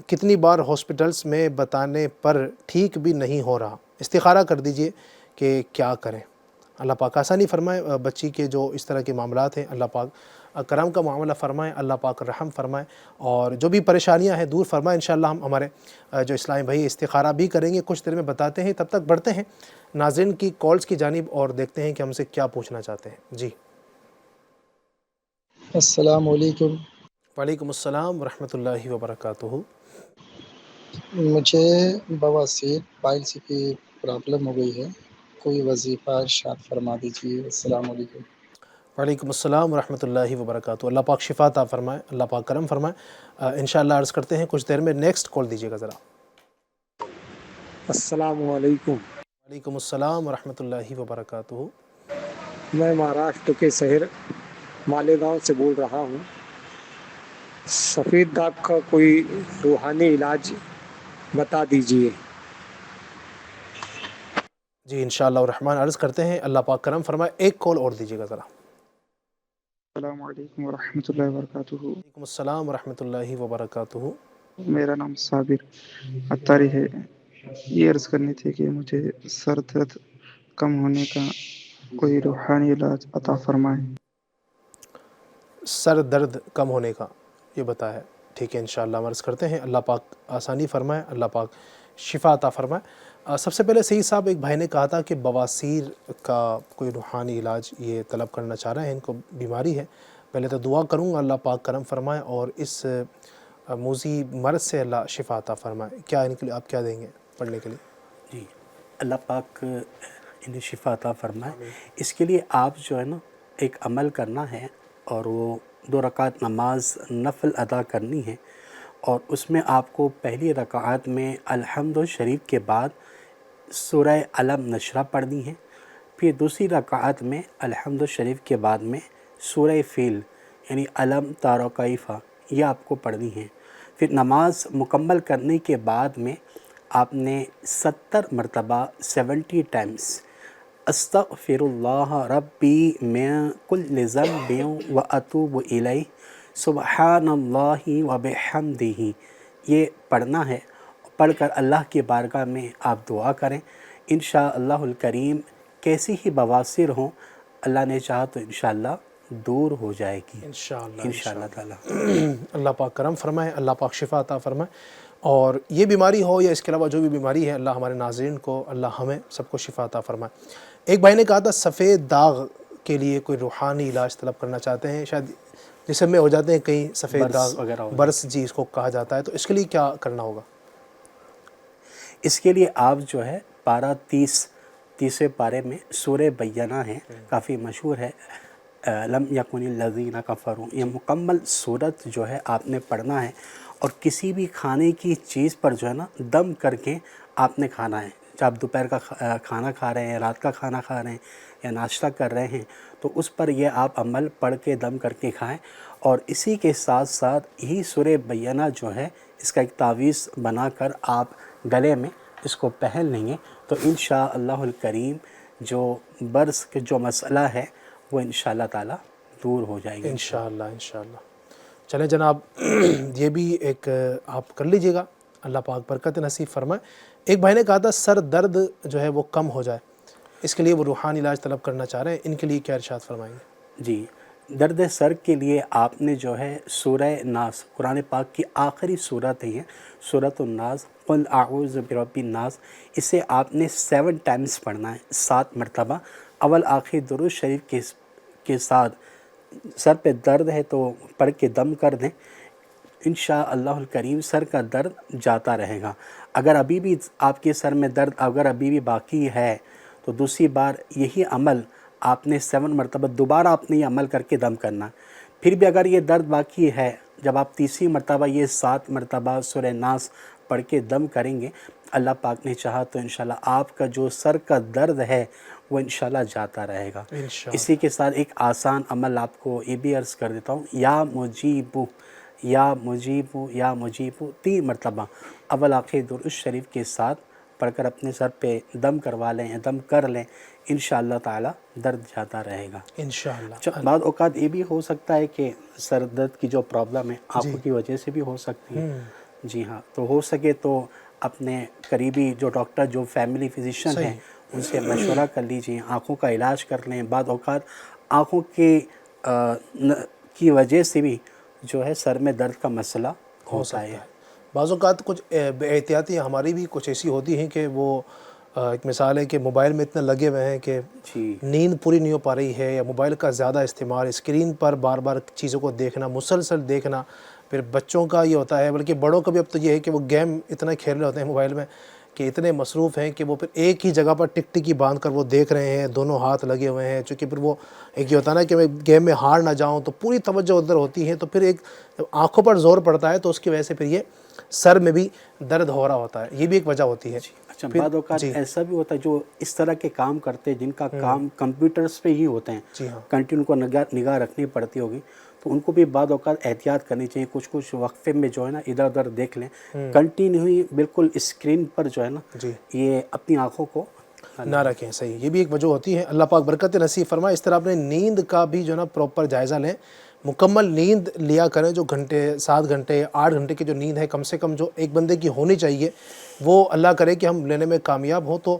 کتنی بار ہاسپٹلس میں بتانے پر ٹھیک بھی نہیں ہو رہا. استخارہ کر دیجئے کہ کیا کریں. اللہ پاک آسانی فرمائے. بچی کے جو اس طرح کے معاملات ہیں, اللہ پاک کرم کا معاملہ فرمائیں, اللہ پاک رحم فرمائیں اور جو بھی پریشانیاں ہیں دور فرمائیں. انشاءاللہ ہم ہمارے جو اسلامی بھائی استخارہ بھی کریں گے, کچھ دیر میں بتاتے ہیں. تب تک بڑھتے ہیں ناظرین کی کالز کی جانب اور دیکھتے ہیں کہ ہم سے کیا پوچھنا چاہتے ہیں. جی السلام علیکم. وعلیکم السلام ورحمۃ اللہ وبرکاتہ. مجھے بواسیر پائلس کی پرابلم ہو گئی ہے, کوئی وظیفہ ارشاد فرما دیجیے. السلام علیکم. وعلیکم السلام ورحمۃ اللہ وبرکاتہ. اللہ پاک شفا عطا فرمائے, اللہ پاک کرم فرمائے. انشاءاللہ عرض کرتے ہیں کچھ دیر میں. نیکسٹ کال دیجیے گا ذرا. السلام علیکم. وعلیکم السلام ورحمۃ اللہ وبرکاتہ. میں مہاراشٹر کے شہر مالیگاؤں سے بول رہا ہوں. سفید داغ کا کوئی روحانی علاج بتا دیجیے. جی انشاءاللہ الرحمن عرض کرتے ہیں. اللہ پاک کرم فرمائے. ایک کال اور دیجیے گا ذرا. السلام علیکم ورحمۃ اللہ وبرکاتہ. وعلیکم السلام ورحمۃ اللہ وبرکاتہ. میرا نام صابر اتاری ہے. یہ عرض کرنی تھی کہ مجھے سر درد کم ہونے کا کوئی روحانی علاج عطا فرمائیں. سر درد کم ہونے کا یہ بتا ہے. ٹھیک ہے انشاءاللہ ہم عرض کرتے ہیں. اللہ پاک آسانی فرمائے, اللہ پاک شفا عطا فرمائے. سب سے پہلے سید صاحب, ایک بھائی نے کہا تھا کہ بواسیر کا کوئی روحانی علاج یہ طلب کرنا چاہ رہے ہیں, ان کو بیماری ہے. پہلے تو دعا کروں گا اللہ پاک کرم فرمائے اور اس موذی مرض سے اللہ شفا عطا فرمائے. کیا ان کے لیے آپ کیا دیں گے پڑھنے کے لیے؟ جی اللہ پاک انہیں شفا عطا فرمائے. اس کے لیے آپ جو ہے نا ایک عمل کرنا ہے اور وہ 2 رکعت نماز نفل ادا کرنی ہے, اور اس میں آپ کو پہلی رکعت میں الحمد شریف کے بعد سورہ علم نشرہ پڑھنی ہے. پھر دوسری رکعت میں الحمد شریف کے بعد میں سورہ فیل یعنی علم تارا کیفا یہ آپ کو پڑھنی ہے. پھر نماز مکمل کرنے کے بعد میں آپ نے 70 مرتبہ 70 ٹائمز استغفر اللہ ربی من کل ذنب و اتوب الیہ سبحان اللہ و بحمدہ یہ پڑھنا ہے. پڑھ کر اللہ کی بارگاہ میں آپ دعا کریں. انشاءاللہ الکریم کیسی ہی بواسیر ہوں, اللہ نے چاہا تو انشاءاللہ دور ہو جائے گی انشاءاللہ تعالی. اللہ پاک کرم فرمائے, اللہ پاک شفا عطا فرمائے. اور یہ بیماری ہو یا اس کے علاوہ جو بھی بیماری ہے, اللہ ہمارے ناظرین کو, اللہ ہمیں سب کو شفا عطا فرمائے. ایک بھائی نے کہا تھا سفید داغ کے لیے کوئی روحانی علاج طلب کرنا چاہتے ہیں, شاید جسم میں ہو جاتے ہیں کئی سفید داغ, برس جی اس کو کہا جاتا ہے, تو اس کے لیے کیا کرنا ہوگا؟ اس کے لیے آپ جو ہے پارہ 30 پارے میں سورہ بینہ ہے, کافی مشہور ہے, لم یکن الذین کفروا, یہ مکمل صورت جو ہے آپ نے پڑھنا ہے. اور کسی بھی کھانے کی چیز پر جو ہے نا دم کر کے آپ نے کھانا ہے. چاہے آپ دوپہر کا کھانا کھا رہے ہیں، رات کا کھانا کھا رہے ہیں یا ناشتہ کر رہے ہیں، تو اس پر یہ آپ عمل پڑھ کے دم کر کے کھائیں. اور اسی کے ساتھ ساتھ یہی سورہ بینہ جو ہے اس کا ایک تعویذ بنا کر آپ گلے میں اس کو پہن لیں گے تو انشاءاللہ الکریم جو برس کے جو مسئلہ ہے وہ انشاءاللہ تعالی دور ہو جائے گی. انشاءاللہ انشاءاللہ. چلیں جناب، یہ بھی ایک آپ کر لیجئے گا، اللہ پاک برکت نصیب فرمائے. ایک بھائی نے کہا تھا سر درد جو ہے وہ کم ہو جائے، اس کے لیے وہ روحانی علاج طلب کرنا چاہ رہے ہیں، ان کے لیے کیا ارشاد فرمائیں گے؟ جی، درد سر کے لیے آپ نے جو ہے سورہ ناس، قرآن پاک کی آخری صورت ہے یہ سورۃ الناس، قل اعوذ برب الناس، اسے آپ نے 7 ٹائمز پڑھنا ہے، 7 مرتبہ. اول آخر درود شریف کے ساتھ. سر پہ درد ہے تو پڑھ کے دم کر دیں، انشاءاللہ الکریم سر کا درد جاتا رہے گا. اگر ابھی بھی آپ کے سر میں درد اگر ابھی بھی باقی ہے تو دوسری بار یہی عمل آپ نے 7 مرتبہ دوبارہ آپ نے یہ عمل کر کے دم کرنا. پھر بھی اگر یہ درد باقی ہے، جب آپ تیسری مرتبہ یہ 7 مرتبہ سورہ ناس پڑھ کے دم کریں گے، اللہ پاک نے چاہا تو انشاءاللہ آپ کا جو سر کا درد ہے وہ انشاءاللہ جاتا رہے گا. اسی کے ساتھ ایک آسان عمل آپ کو یہ بھی عرض کر دیتا ہوں، یا مجیبو یا مجیبو یا مجیبو 3 مرتبہ اول آخر درود شریف کے ساتھ پڑھ کر اپنے سر پہ دم کروا لیں، دم کر لیں، انشاءاللہ تعالی درد جاتا رہے گا انشاءاللہ. بعض اوقات یہ بھی ہو سکتا ہے کہ سر درد کی جو پرابلم ہے آنکھوں کی وجہ سے بھی ہو سکتی ہے. جی ہاں، تو ہو سکے تو اپنے قریبی جو ڈاکٹر جو فیملی فزیشین ہیں ان سے مشورہ کر لیجئے، آنکھوں کا علاج کر لیں. بعض اوقات آنکھوں کی وجہ سے بھی جو ہے سر میں درد کا مسئلہ ہوتا ہے. بعض اوقات کچھ بے احتیاطی ہماری بھی کچھ ایسی ہوتی ہیں کہ وہ ایک مثال ہے کہ موبائل میں اتنے لگے ہوئے ہیں کہ نیند پوری نہیں ہو پا رہی ہے، یا موبائل کا زیادہ استعمال، اسکرین پر بار بار چیزوں کو دیکھنا، مسلسل دیکھنا. پھر بچوں کا یہ ہوتا ہے، بلکہ بڑوں کا بھی اب تو یہ ہے کہ وہ گیم اتنا کھیل رہے ہوتے ہیں موبائل میں کہ اتنے مصروف ہیں کہ وہ پھر ایک ہی جگہ پر ٹک ٹکی باندھ کر وہ دیکھ رہے ہیں، دونوں ہاتھ لگے ہوئے ہیں. چونکہ پھر وہ ایک یہ ہوتا ہے نا کہ میں گیم میں ہار نہ جاؤں، تو پوری توجہ ادھر ہوتی ہے، تو پھر ایک جب آنکھوں پر زور پڑتا ہے تو اس کی وجہ سے پھر یہ سر میں بھی درد ہو رہا ہوتا ہے. یہ بھی ایک وجہ ہوتی ہے. اچھا، بعض اوقات ایسا بھی ہوتا ہے جو اس طرح کے کام کرتے ہیں جن کا کام کمپیوٹرز پہ ہی ہوتے ہیں، کنٹینیو کو نگاہ رکھنی پڑتی ہوگی، تو ان کو بھی بعض اوقات احتیاط کرنی چاہیے. کچھ وقفے میں جو ہے نا ادھر ادھر دیکھ لیں، کنٹینیو ہی بالکل اسکرین پر جو ہے نا یہ اپنی آنکھوں کو نہ رکھیں. صحیح، یہ بھی ایک وجہ ہوتی ہے. اللہ پاک برکت نصیب فرمائے. اس طرح اپنے نیند کا بھی جو ہے نا پراپر جائزہ لیں، مکمل نیند لیا کریں. جو 7 گھنٹے 8 گھنٹے کی جو نیند ہے کم سے کم جو ایک بندے کی ہونی چاہیے، وہ اللہ کرے کہ ہم لینے میں کامیاب ہوں، تو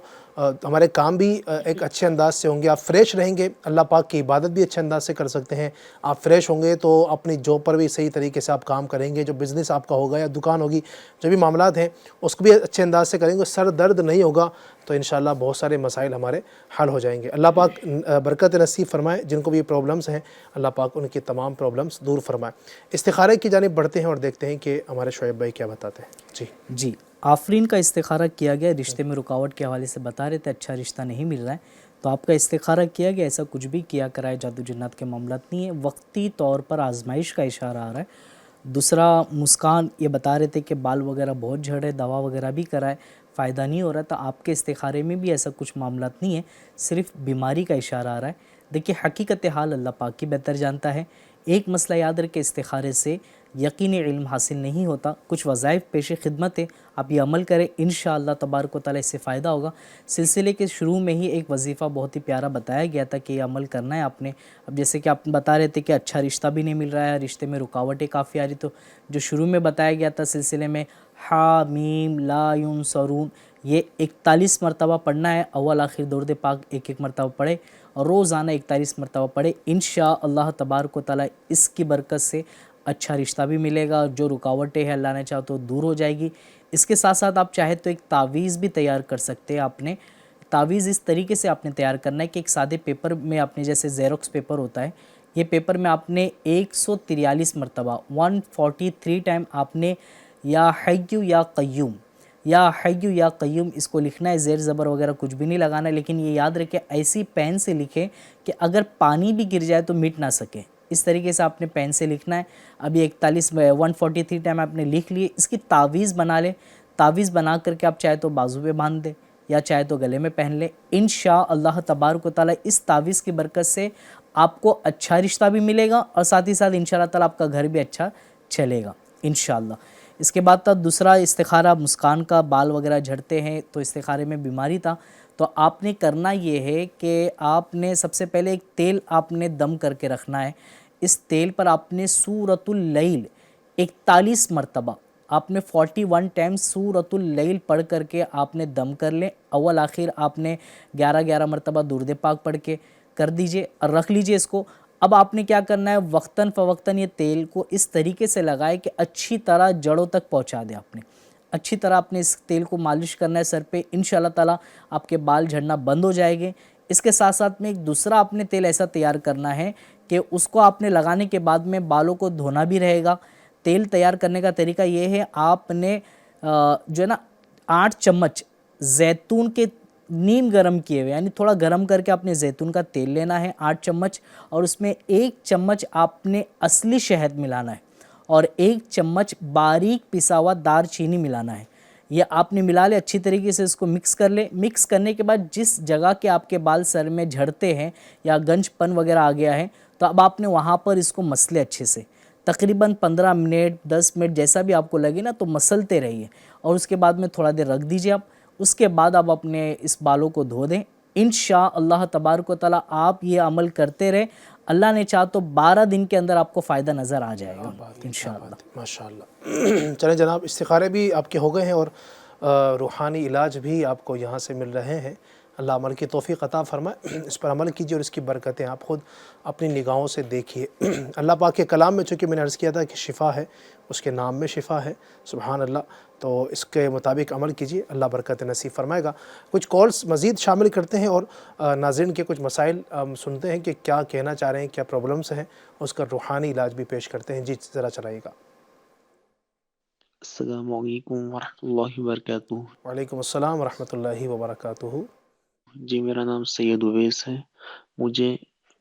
ہمارے کام بھی ایک اچھے انداز سے ہوں گے. آپ فریش رہیں گے، اللہ پاک کی عبادت بھی اچھے انداز سے کر سکتے ہیں. آپ فریش ہوں گے تو اپنی جاب پر بھی صحیح طریقے سے آپ کام کریں گے. جو بزنس آپ کا ہوگا یا دکان ہوگی، جو بھی معاملات ہیں اس کو بھی اچھے انداز سے کریں گے. سر درد نہیں ہوگا تو انشاءاللہ بہت سارے مسائل ہمارے حل ہو جائیں گے. اللہ پاک برکت نصیب فرمائے. جن کو بھی یہ پرابلمس ہیں اللہ پاک ان کی تمام پرابلمس دور فرمائے. استخارے کی جانب بڑھتے ہیں اور دیکھتے ہیں کہ ہمارے شعیب بھائی کیا بتاتے ہیں. جی، آفرین کا استخارہ کیا گیا، رشتے میں رکاوٹ کے حوالے سے بتا رہے تھے، اچھا رشتہ نہیں مل رہا ہے، تو آپ کا استخارہ کیا گیا. ایسا کچھ بھی کیا کرائے، جادو جنات کے معاملات نہیں ہے، وقتی طور پر آزمائش کا اشارہ آ رہا ہے. دوسرا، مسکان یہ بتا رہے تھے کہ بال وغیرہ بہت جھڑ رہے، دوا وغیرہ بھی کرائے، فائدہ نہیں ہو رہا. تو آپ کے استخارے میں بھی ایسا کچھ معاملات نہیں ہے، صرف بیماری کا اشارہ آ رہا ہے. دیکھیے، حقیقت حال اللہ پاک کی بہتر جانتا ہے. ایک مسئلہ یاد رکھے، استخارے سے یقینی علم حاصل نہیں ہوتا. کچھ وظائف پیش خدمت ہے، آپ یہ عمل کریں، انشاءاللہ تبارک و تعالی اس سے فائدہ ہوگا. سلسلے کے شروع میں ہی ایک وظیفہ بہت ہی پیارا بتایا گیا تھا کہ یہ عمل کرنا ہے آپ نے. اب جیسے کہ آپ بتا رہے تھے کہ اچھا رشتہ بھی نہیں مل رہا ہے، رشتے میں رکاوٹیں کافی آ رہی، تو جو شروع میں بتایا گیا تھا سلسلے میں حامیم لا ینصرون، یہ 41 مرتبہ پڑھنا ہے. اول آخر درود پاک ایک مرتبہ پڑھے اور روزانہ 41 مرتبہ پڑھے. انشاءاللہ تبارک و تعالی اس کی برکت سے اچھا رشتہ بھی ملے گا. جو رکاوٹیں ہیں اللہ نے چاہا تو دور ہو جائے گی. اس کے ساتھ ساتھ آپ چاہے تو ایک تعویذ بھی تیار کر سکتے ہیں. آپ نے تعویذ اس طریقے سے آپ نے تیار کرنا ہے کہ ایک سادے پیپر میں آپ نے، جیسے زیروکس پیپر ہوتا ہے، یہ پیپر میں آپ نے 143 مرتبہ 143 ٹائم آپ نے یا حیّ یا قیوم، یا حیّ یا قیوم اس کو لکھنا ہے. زیر زبر وغیرہ کچھ بھی نہیں لگانا ہے، لیکن یہ یاد رکھیں ایسی پین سے لکھیں کہ اگر پانی بھی گر جائے تو مٹ نہ سکے. اس طریقے سے آپ نے پین سے لکھنا ہے. ابھی 143 ٹائم آپ نے لکھ لیے. اس کی تعویذ بنا لیں. تعویذ بنا کر کے آپ چاہے تو بازو پہ باندھ دیں یا چاہے تو گلے میں پہن لیں. انشاءاللہ تبارک و تعالیٰ اس تعویذ کی برکت سے آپ کو اچھا رشتہ بھی ملے گا اور ساتھ ہی ساتھ انشاءاللہ تعالیٰ آپ کا گھر بھی اچھا چلے گا انشاءاللہ. اس کے بعد تھا دوسرا استخارہ مسکان کا. بال وغیرہ جھڑتے ہیں تو استخارے میں بیماری تھا. تو آپ نے کرنا یہ ہے کہ آپ نے سب سے پہلے ایک تیل آپ نے دم کر کے رکھنا ہے. اس تیل پر آپ نے سورۃ اللیل 41 مرتبہ آپ نے 41 ٹائمز سورۃ اللیل پڑھ کر کے آپ نے دم کر لیں. اول آخر آپ نے 11 مرتبہ درود پاک پڑھ کے کر دیجئے اور رکھ لیجئے اس کو. اب آپ نے کیا کرنا ہے، وقتاً فوقتاً یہ تیل کو اس طریقے سے لگائے کہ اچھی طرح جڑوں تک پہنچا دیں. آپ نے اچھی طرح اپنے اس تیل کو مالش کرنا ہے سر پہ. انشاءاللہ تعالیٰ آپ کے بال جھڑنا بند ہو جائے گے. اس کے ساتھ ساتھ میں ایک دوسرا آپ نے تیل ایسا تیار کرنا ہے کہ اس کو آپ نے لگانے کے بعد میں بالوں کو دھونا بھی رہے گا. تیل تیار کرنے کا طریقہ یہ ہے، آپ نے جو ہے نا 8 چمچ زیتون کے نیم گرم کیے ہوئے، یعنی تھوڑا گرم کر کے آپ نے زیتون کا تیل لینا ہے 8 چمچ، اور اس میں 1 چمچ آپ نے اصلی شہد ملانا ہے اور 1 چمچ باریک پسا ہوا دار چینی ملانا ہے. یہ آپ نے ملا لے اچھی طریقے سے، اس کو مکس کر لے. مکس کرنے کے بعد جس جگہ کے آپ کے بال سر میں جھڑتے ہیں یا گنج پن وغیرہ آ گیا ہے تو اب آپ نے وہاں پر اس کو مسلے اچھے سے تقریباً 15 منٹ 10 منٹ جیسا بھی آپ کو لگے نا تو مسلتے رہیے اور اس کے بعد میں تھوڑا دیر رکھ دیجیے آپ. اس کے بعد آپ اپنے اس بالوں کو دھو دیں. انشاءاللہ تبارک و تعالیٰ آپ یہ عمل کرتے رہے، اللہ نے چاہا تو 12 دن کے اندر آپ کو فائدہ نظر آ جائے گا انشاءاللہ. ماشاءاللہ. چلیں جناب، استخارے بھی آپ کے ہو گئے ہیں اور روحانی علاج بھی آپ کو یہاں سے مل رہے ہیں. اللہ عمل کی توفیق عطا فرمائے. اس پر عمل کیجیے اور اس کی برکتیں آپ خود اپنی نگاہوں سے دیکھیے. اللہ پاک کے کلام میں چونکہ میں نے عرض کیا تھا کہ شفا ہے، اس کے نام میں شفا ہے. سبحان اللہ. تو اس کے مطابق عمل کیجیے، اللہ برکت نصیب فرمائے گا. کچھ کالز مزید شامل کرتے ہیں اور ناظرین کے کچھ مسائل سنتے ہیں کہ کیا کہنا چاہ رہے ہیں، کیا پرابلمس ہیں، اس کا روحانی علاج بھی پیش کرتے ہیں. جی ذرا چلائیے گا. السلام علیکم ورحمۃ اللہ وبرکاتہ. وعلیکم السلام ورحمۃ اللہ وبرکاتہ. جی میرا نام سید اویس ہے. مجھے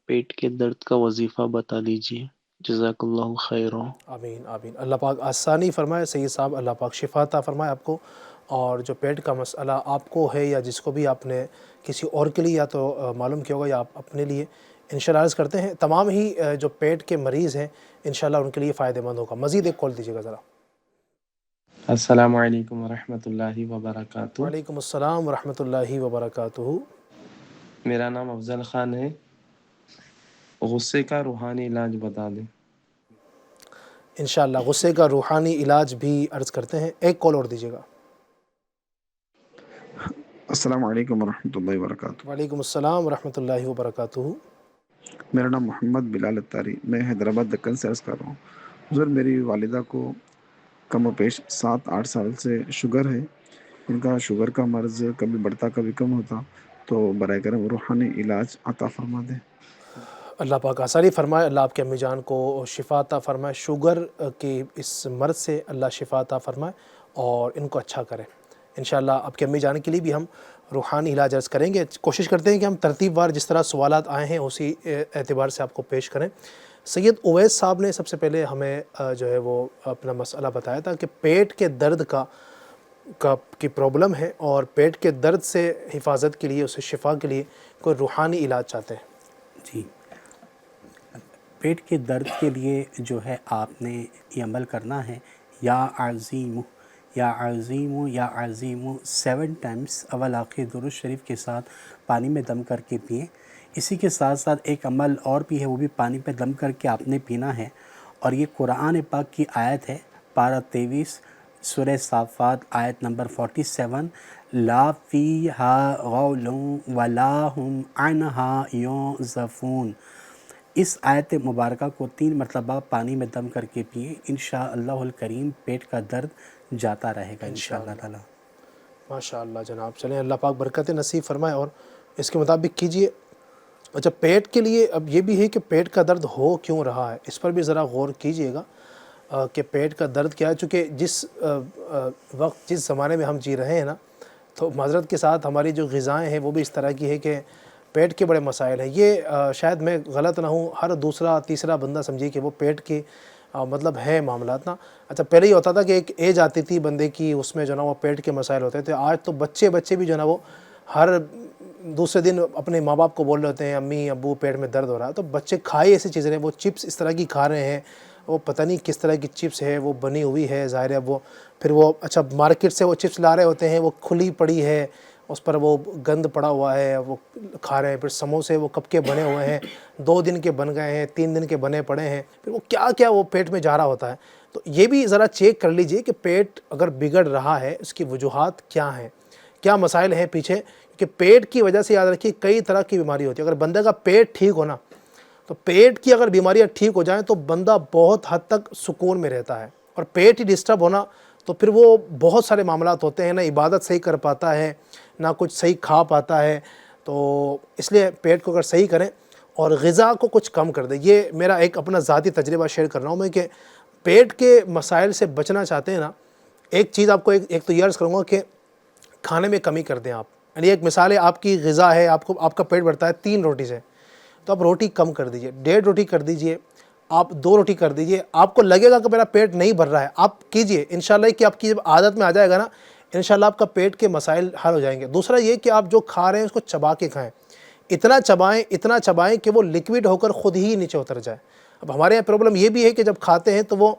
پیٹ کے درد کا وظیفہ بتا دیجیے. جزاک اللہ خیر. آمین آمین. اللہ پاک آسانی فرمائے سید صاحب، اللہ پاک شفا عطا فرمائے آپ کو. اور جو پیٹ کا مسئلہ آپ کو ہے یا جس کو بھی آپ نے کسی اور کے لیے یا تو معلوم کیا ہوگا یا آپ اپنے لیے، انشاءاللہ عرض کرتے ہیں تمام ہی جو پیٹ کے مریض ہیں انشاءاللہ ان کے لیے فائدہ مند ہوگا. مزید ایک کال دیجیے گا ذرا. السلام علیکم ورحمۃ اللہ وبرکاتہ. وعلیکم السلام ورحمۃ اللہ وبرکاتہ. میرا نام افضل خان ہے. غصے کا روحانی علاج بتا دیں. انشاءاللہ غصے کا روحانی علاج بھی عرض کرتے ہیں. ایک کال اور دیجیے گا. السلام علیکم ورحمۃ اللہ وبرکاتہ. وعلیکم السلام ورحمۃ اللہ وبرکاتہ. میرا نام محمد بلال اتاری، میں حیدرآباد دکن سے عرض کر رہا ہوں. حضور میری والدہ کو کم و بیش 7-8 سال سے شوگر ہے. ان کا شوگر کا مرض کبھی بڑھتا کبھی کم ہوتا، تو برائے کرم روحانی علاج عطا فرما دیں. اللہ پاک آسانی فرمائے. اللہ آپ کے امی جان کو شفا عطا فرمائے. شوگر کی اس مرض سے اللہ شفا عطا فرمائے اور ان کو اچھا کرے. انشاءاللہ آپ کے امی جان کے لیے بھی ہم روحانی علاج عرض کریں گے. کوشش کرتے ہیں کہ ہم ترتیب وار جس طرح سوالات آئے ہیں اسی اعتبار سے آپ کو پیش کریں. سید اویس صاحب نے سب سے پہلے ہمیں جو ہے وہ اپنا مسئلہ بتایا تھا کہ پیٹ کے درد کی پرابلم ہے اور پیٹ کے درد سے حفاظت کے لیے، اسے شفا کے لیے کوئی روحانی علاج چاہتے ہیں. جی، پیٹ کے درد کے لیے جو ہے آپ نے یہ عمل کرنا ہے. یا عظیم یا عظیم یا عظیم 7 ٹائمز اول آخر درود شریف کے ساتھ پانی میں دم کر کے پئیں. اسی کے ساتھ ساتھ ایک عمل اور بھی ہے، وہ بھی پانی پہ دم کر کے آپ نے پینا ہے. اور یہ قرآن پاک کی آیت ہے، پارہ 23 سورہ صافات آیت نمبر 47. لا فیہا غول ولا ہم عنہا ینزفون. اس آیت مبارکہ کو 3 مرتبہ پانی میں دم کر کے پیئے. انشاءاللہ الکریم پیٹ کا درد جاتا رہے گا انشاءاللہ تعالی. ماشاءاللہ جناب. چلیں اللہ پاک برکت نصیب فرمائے اور اس کے مطابق کیجئے. اچھا، پیٹ کے لیے اب یہ بھی ہے کہ پیٹ کا درد ہو کیوں رہا ہے، اس پر بھی ذرا غور کیجئے گا کہ پیٹ کا درد کیا ہے. چونکہ جس وقت جس زمانے میں ہم جی رہے ہیں نا، تو معذرت کے ساتھ ہماری جو غذائیں ہیں وہ بھی اس طرح کی ہے کہ پیٹ کے بڑے مسائل ہیں. یہ شاید میں غلط نہ ہوں, ہر دوسرا تیسرا بندہ سمجھیے کہ وہ پیٹ کے مطلب ہے معاملات نا. اچھا پہلے یہ ہوتا تھا کہ ایک ایج آتی تھی بندے کی, اس میں جو ہے نا وہ پیٹ کے مسائل ہوتے تھے. آج تو بچے بھی جو ہے نا وہ ہر دوسرے دن اپنے ماں باپ کو بول رہے ہوتے ہیں امی ابو پیٹ میں درد ہو رہا ہے. تو بچے کھائے ایسی چیزیں ہیں, وہ چپس اس طرح کی کھا رہے ہیں, وہ پتہ نہیں کس طرح کی چپس ہے, وہ بنی ہوئی ہے ظاہر ہے. وہ پھر وہ اچھا مارکیٹ سے وہ چپس لا رہے ہوتے ہیں, وہ کھلی پڑی ہے, اس پر وہ گند پڑا ہوا ہے, وہ کھا رہے ہیں. پھر سموسے وہ کب کے بنے ہوئے ہیں, 2 دن کے بن گئے ہیں, 3 دن کے بنے پڑے ہیں, پھر وہ کیا وہ پیٹ میں جا رہا ہوتا ہے. تو یہ بھی ذرا چیک کر لیجئے کہ پیٹ اگر بگڑ رہا ہے اس کی وجوہات کیا ہیں, کیا مسائل ہیں پیچھے. کہ پیٹ کی وجہ سے یاد رکھیے کئی طرح کی بیماری ہوتی ہے. اگر بندے کا پیٹ ٹھیک ہونا, تو پیٹ کی اگر بیماریاں ٹھیک ہو جائیں تو بندہ بہت حد تک سکون میں رہتا ہے. اور پیٹ ہی ڈسٹرب ہونا تو پھر وہ بہت سارے معاملات ہوتے ہیں, نہ عبادت صحیح کر پاتا ہے, نہ کچھ صحیح کھا پاتا ہے. تو اس لیے پیٹ کو اگر صحیح کریں اور غذا کو کچھ کم کر دیں. یہ میرا ایک اپنا ذاتی تجربہ شیئر کر رہا ہوں میں کہ پیٹ کے مسائل سے بچنا چاہتے ہیں نا, ایک چیز آپ کو ایک تو یہ عرض کروں گا کہ کھانے میں کمی کر دیں آپ. یعنی ایک مثال ہے, آپ کی غذا ہے, آپ کا پیٹ بھرتا ہے 3 روٹی سے, تو آپ روٹی کم کر دیجئے, 1.5 روٹی کر دیجئے, آپ 2 روٹی کر دیجئے. آپ کو لگے گا کہ میرا پیٹ نہیں بھر رہا ہے, آپ کیجئے, انشاءاللہ کہ آپ کی جب عادت میں آ جائے گا نا, انشاءاللہ آپ کا پیٹ کے مسائل حل ہو جائیں گے. دوسرا یہ کہ آپ جو کھا رہے ہیں اس کو چبا کے کھائیں, اتنا چبائیں کہ وہ لکوڈ ہو کر خود ہی نیچے اتر جائے. اب ہمارے یہاں پرابلم یہ بھی ہے کہ جب کھاتے ہیں تو وہ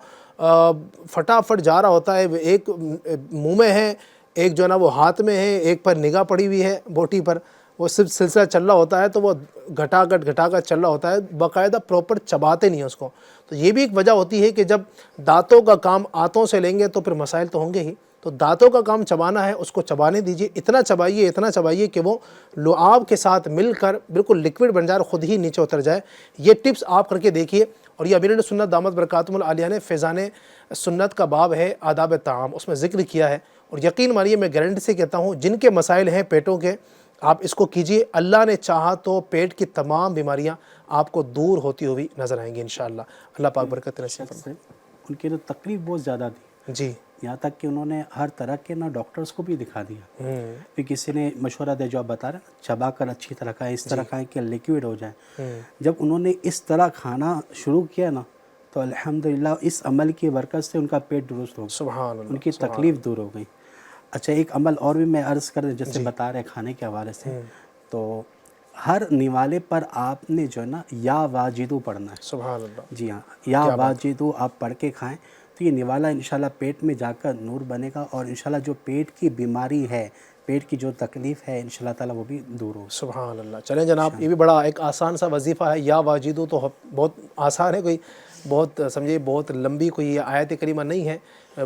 فٹافٹ جا رہا ہوتا ہے, ایک منہ میں ہے, ایک جو ہے نا وہ ہاتھ میں ہے, ایک پر نگاہ پڑی ہوئی ہے بوٹی پر, وہ صرف سلسلہ چل رہا ہوتا ہے, تو وہ گھٹا کر چل رہا ہوتا ہے, باقاعدہ پراپر چباتے نہیں ہیں اس کو. تو یہ بھی ایک وجہ ہوتی ہے کہ جب دانتوں کا کام آنتوں سے لیں گے تو پھر مسائل تو ہوں گے ہی. تو دانتوں کا کام چبانا ہے, اس کو چبانے دیجئے, اتنا چبائیے کہ وہ لعاب کے ساتھ مل کر بالکل لکوڈ بن جائے اور خود ہی نیچے اتر جائے. یہ ٹپس آپ کر کے دیکھیے. اور یہ امیر سنت دامت برکاتہم العالیہ نے فیضان سنت کا باب ہے آداب طعام, اس میں ذکر کیا ہے. اور یقین مانیے میں گارنٹی سے کہتا ہوں جن کے مسائل ہیں پیٹوں کے, آپ اس کو کیجئے, اللہ نے چاہا تو پیٹ کی تمام بیماریاں آپ کو دور ہوتی ہوئی نظر آئیں گی انشاءاللہ. اللہ پاک برکت نصیب فرمائے. ان کی تو تکلیف بہت زیادہ تھی جی, یہاں تک کہ انہوں نے ہر طرح کے ڈاکٹرز کو بھی دکھا دیا. پھر کسی نے مشورہ دے, جو آپ بتا رہے ہیں چبا کر اچھی طرح کھائیں, اس طرح کھائیں کہ لیکوڈ ہو جائیں. جب انہوں نے اس طرح کھانا شروع کیا نا, تو الحمدللہ اس عمل کی برکت سے ان کا پیٹ درست ہو گیا, سبحان اللہ, ان کی تکلیف دور ہو گئی. اچھا ایک عمل اور بھی میں عرض کر جیسے بتا رہے کھانے کے حوالے سے, تو ہر نوالے پر آپ نے جو ہے نا یا واجدو پڑھنا ہے. سبحان اللہ. جی ہاں, یا واجدو آپ پڑھ کے کھائیں تو یہ نوالا انشاءاللہ پیٹ میں جا کر نور بنے گا, اور انشاءاللہ جو پیٹ کی بیماری ہے, پیٹ کی جو تکلیف ہے, انشاءاللہ تعالیٰ وہ بھی دور ہوگی. سبحان اللہ. چلیں جناب, یہ بھی بڑا ایک آسان سا وظیفہ ہے. یا واجدو تو بہت آسان ہے, کوئی بہت سمجھے بہت لمبی کوئی آیت کریمہ نہیں ہے,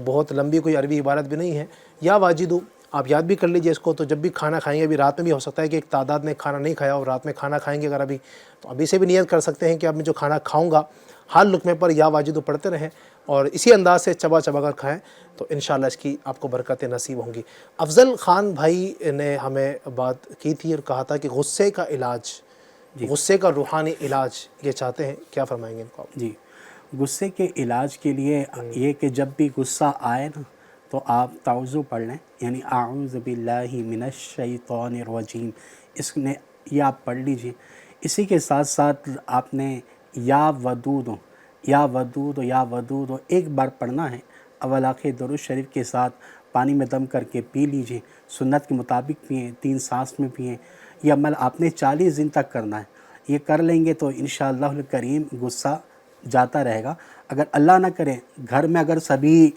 بہت لمبی کوئی عربی عبارت بھی نہیں ہے. یا واجدو آپ یاد بھی کر لیجئے اس کو. تو جب بھی کھانا کھائیں گے, ابھی رات میں بھی ہو سکتا ہے کہ ایک تعداد نے کھانا نہیں کھایا اور رات میں کھانا کھائیں گے اگر ابھی, تو ابھی سے بھی نیت کر سکتے ہیں کہ اب میں جو کھانا کھاؤں گا ہر لقمے پر یا واجدو پڑھتے رہیں, اور اسی انداز سے چبا کر کھائیں, تو انشاءاللہ اس کی آپ کو برکتیں نصیب ہوں گی. افضل خان بھائی نے ہمیں بات کی تھی اور کہا تھا کہ غصے کا علاج, غصے کا روحانی علاج یہ چاہتے ہیں, کیا فرمائیں گے ان کو آپ؟ جی, غصے کے علاج کے لیے یہ کہ جب بھی غصہ آئے نا تو آپ تعوذ پڑھ لیں, یعنی اعوذ باللہ من الشیطان الرجیم, اس نے یہ آپ پڑھ لیجئے. اسی کے ساتھ ساتھ آپ نے یا ودود ایک بار پڑھنا ہے. اول آخر درود شریف کے ساتھ پانی میں دم کر کے پی لیجئے, سنت کے مطابق پئیں, 3 سانس میں پئیں. یہ عمل آپ نے 40 دن تک کرنا ہے. یہ کر لیں گے تو انشاءاللہ الکریم غصہ جاتا رہے گا. اگر اللہ نہ کرے گھر میں اگر سبھی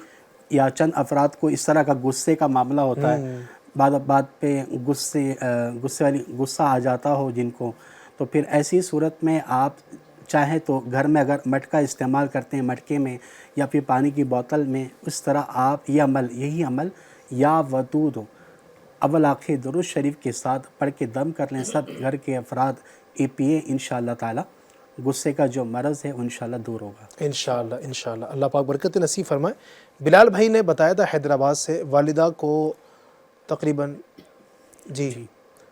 یا چند افراد کو اس طرح کا غصے کا معاملہ ہوتا ہے, بات پہ غصہ آ جاتا ہو جن کو, تو پھر ایسی صورت میں آپ چاہیں تو گھر میں اگر مٹکا استعمال کرتے ہیں, مٹکے میں یا پھر پانی کی بوتل میں, اس طرح آپ یہی عمل یا ودود اول آخر درود شریف کے ساتھ پڑھ کے دم کر لیں. سب گھر کے افراد یہ پیے, انشاءاللہ تعالی غصے کا جو مرض ہے انشاءاللہ دور ہوگا. انشاءاللہ. اللہ پاک برکت نصیب فرمائے. بلال بھائی نے بتایا تھا حیدرآباد سے, والدہ کو تقریباً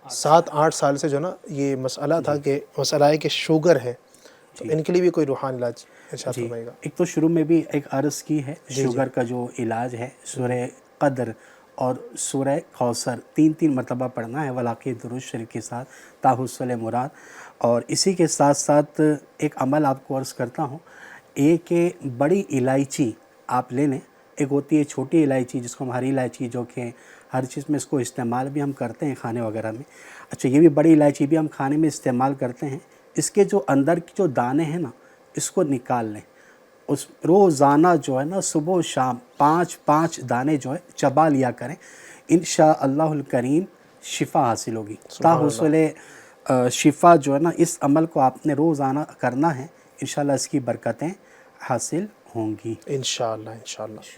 7-8 سال سے جو نا یہ مسئلہ تھا, کہ مسئلہ ہے کہ شوگر ہے, تو ان کے لیے بھی کوئی روحانی علاج ارشاد فرمائے گا. ایک تو شروع میں بھی ایک عرض کی ہے, شوگر کا جو علاج ہے سورہ قدر اور سورہ کوثر 3 مرتبہ پڑھنا ہے ولاقی درود شریف کے ساتھ تاحصل مراد. اور اسی کے ساتھ ساتھ ایک عمل آپ کو عرض کرتا ہوں، ایک بڑی الائچی آپ لے لیں. ایک ہوتی ہے چھوٹی الائچی جس کو ہم ہری الائچی، جو کہ ہر چیز میں اس کو استعمال بھی ہم کرتے ہیں کھانے وغیرہ میں. اچھا، یہ بھی بڑی الائچی بھی ہم کھانے میں استعمال کرتے ہیں. اس کے جو اندر کی جو دانے ہیں نا، اس کو نکال لیں. اس روزانہ جو ہے نا صبح و شام 5 دانے جو ہے چبا لیا کریں. انشاءاللہ الکریم شفا حاصل ہوگی. تاحصل شفا جو ہے نا، اس عمل کو آپ نے روزانہ کرنا ہے، انشاءاللہ اس کی برکتیں حاصل ہوں گی انشاءاللہ.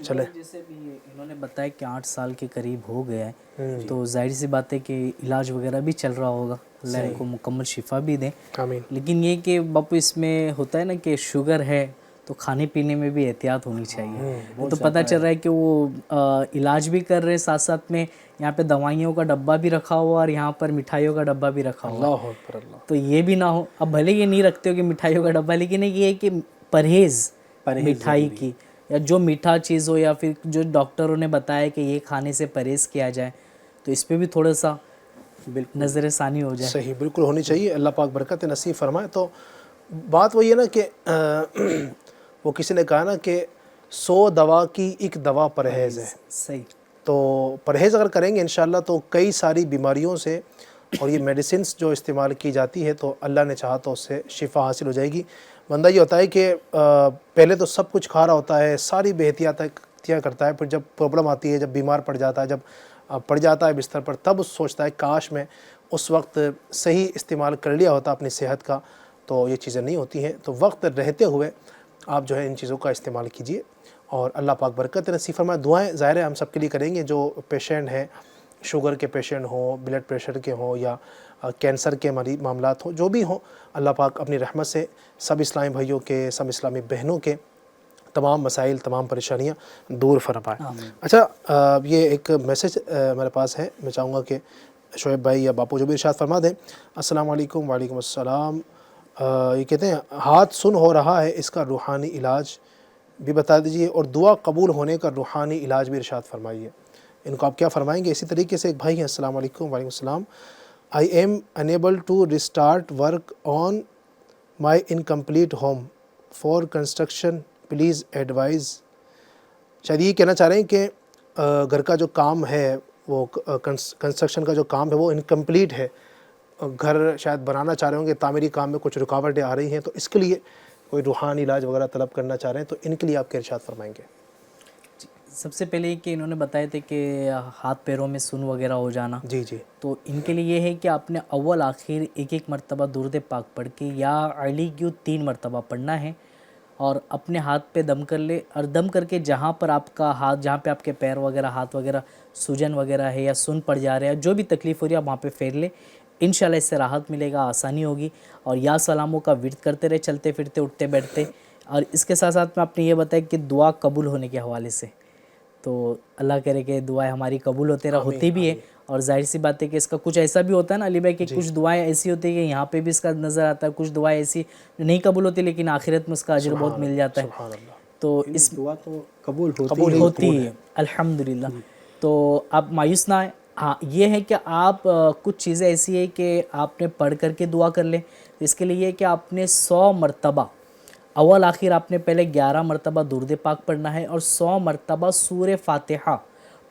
چلیں، جیسے بھی انہوں نے بتایا کہ 8 سال کے قریب ہو گیا ہے، تو ظاہر سی بات ہے کہ علاج وغیرہ بھی چل رہا ہوگا، اللہ ان کو مکمل شفا بھی دیں. آمین. لیکن یہ کہ باپو اس میں ہوتا ہے نا کہ شوگر ہے تو کھانے پینے میں بھی احتیاط ہونی چاہیے. تو پتہ چل رہا ہے کہ وہ علاج بھی کر رہے، ساتھ ساتھ میں یہاں پہ دوائیوں کا ڈبہ بھی رکھا ہوا اور یہاں پر مٹھائیوں کا ڈبہ بھی رکھا ہوا. اللہ اکبر اللہ. تو یہ بھی نہ ہو. اب بھلے یہ نہیں رکھتے ہو کہ مٹھائیوں کا ڈبہ، لیکن یہ ہے کہ پرہیز مٹھائی کی، یا جو میٹھا چیز ہو یا پھر جو ڈاکٹروں نے بتایا کہ یہ کھانے سے پرہیز کیا جائے، تو اس پہ بھی تھوڑا سا نظر ثانی ہو جائے. صحیح، بالکل ہونی چاہیے. اللہ پاک برکت نصیب فرمائے. تو بات وہی ہے نا کہ وہ کسی نے کہا نا کہ 100 دوا کی ایک دوا پرہیز ہے. صحیح. تو پرہیز اگر کریں گے انشاءاللہ تو کئی ساری بیماریوں سے، اور یہ میڈیسنس جو استعمال کی جاتی ہے تو اللہ نے چاہا تو اس سے شفا حاصل ہو جائے گی. بندہ یہ ہوتا ہے کہ پہلے تو سب کچھ کھا رہا ہوتا ہے، ساری بے احتیاطیاں کرتا ہے، پھر جب پرابلم آتی ہے، جب بیمار پڑ جاتا ہے، جب پڑ جاتا ہے بستر پر، تب سوچتا ہے کاش میں اس وقت صحیح استعمال کر لیا ہوتا اپنی صحت کا. تو یہ چیزیں نہیں ہوتی ہیں. تو وقت رہتے ہوئے آپ جو ہے ان چیزوں کا استعمال کیجئے اور اللہ پاک برکت نصیب فرمائے. دعائیں ظاہر ہے ہم سب کے لیے کریں گے، جو پیشنٹ ہیں، شوگر کے پیشنٹ ہوں، بلڈ پریشر کے ہوں، یا کینسر کے معاملات ہوں، جو بھی ہوں، اللہ پاک اپنی رحمت سے سب اسلامی بھائیوں کے، سب اسلامی بہنوں کے تمام مسائل، تمام پریشانیاں دور فرمائے. اچھا، یہ ایک میسج میرے پاس ہے، میں چاہوں گا کہ شعیب بھائی یا باپو جو بھی ارشاد فرما دیں. السلام علیکم. وعلیکم السلام. یہ کہتے ہیں ہاتھ سن ہو رہا ہے، اس کا روحانی علاج بھی بتا دیجئے، اور دعا قبول ہونے کا روحانی علاج بھی ارشاد فرمائیے. ان کو آپ کیا فرمائیں گے؟ اسی طریقے سے ایک بھائی ہیں، السلام علیکم. وعلیکم السلام. I am unable to restart work on my incomplete home for construction. Please advise. شاید یہ کہنا چاہ رہے ہیں کہ گھر کا جو کام ہے، وہ کنسٹرکشن کا جو کام ہے وہ انکمپلیٹ ہے. گھر شاید بنانا چاہ رہے ہوں گے، تعمیری کام میں کچھ رکاوٹیں آ رہی ہیں، تو اس کے لیے کوئی روحانی علاج وغیرہ طلب کرنا چاہ رہے ہیں، تو ان کے لیے آپ کے ارشاد فرمائیں گے؟ سب سے پہلے کہ انہوں نے بتایا تھے کہ ہاتھ پیروں میں سن وغیرہ ہو جانا. جی. تو ان کے لیے یہ ہے کہ آپ نے اول آخر ایک مرتبہ درود پاک پڑھ کے یا علی کیوں 3 مرتبہ پڑھنا ہے، اور اپنے ہاتھ پہ دم کر لے، اور دم کر کے جہاں پر آپ کا ہاتھ، جہاں پہ آپ کے پیر وغیرہ، ہاتھ وغیرہ سوجن وغیرہ ہے یا سن پڑ جا رہا ہے، جو بھی تکلیف ہو رہی ہے آپ وہاں پہ پھیر لے. انشاءاللہ اس سے راحت ملے گا، آسانی ہوگی. اور یا سلاموں کا ورد کرتے رہے، چلتے پھرتے، اٹھتے بیٹھتے. اور اس کے ساتھ ساتھ میں آپ نے یہ بتایا کہ دعا قبول ہونے کے حوالے سے، تو اللہ کرے کہ دعائیں ہماری قبول ہوتی بھی ہے. اور ظاہر سی بات ہے کہ اس کا کچھ ایسا بھی ہوتا ہے نا علی بھائی، کہ کچھ دعائیں ایسی ہوتی ہیں کہ یہاں پہ بھی اس کا نظر آتا ہے، کچھ دعائیں ایسی نہیں قبول ہوتی لیکن آخرت میں اس کا اجر بہت مل جاتا ہے. تو اس دعا تو قبول ہوتی ہے الحمدللہ. تو آپ مایوس نہ آئیں. ہاں، یہ ہے کہ آپ کچھ چیزیں ایسی ہیں کہ آپ نے پڑھ کر کے دعا کر لیں. اس کے لیے کہ آپ نے 100 مرتبہ اول آخر آپ نے پہلے 11 مرتبہ درود پاک پڑھنا ہے، اور 100 مرتبہ سورہ فاتحہ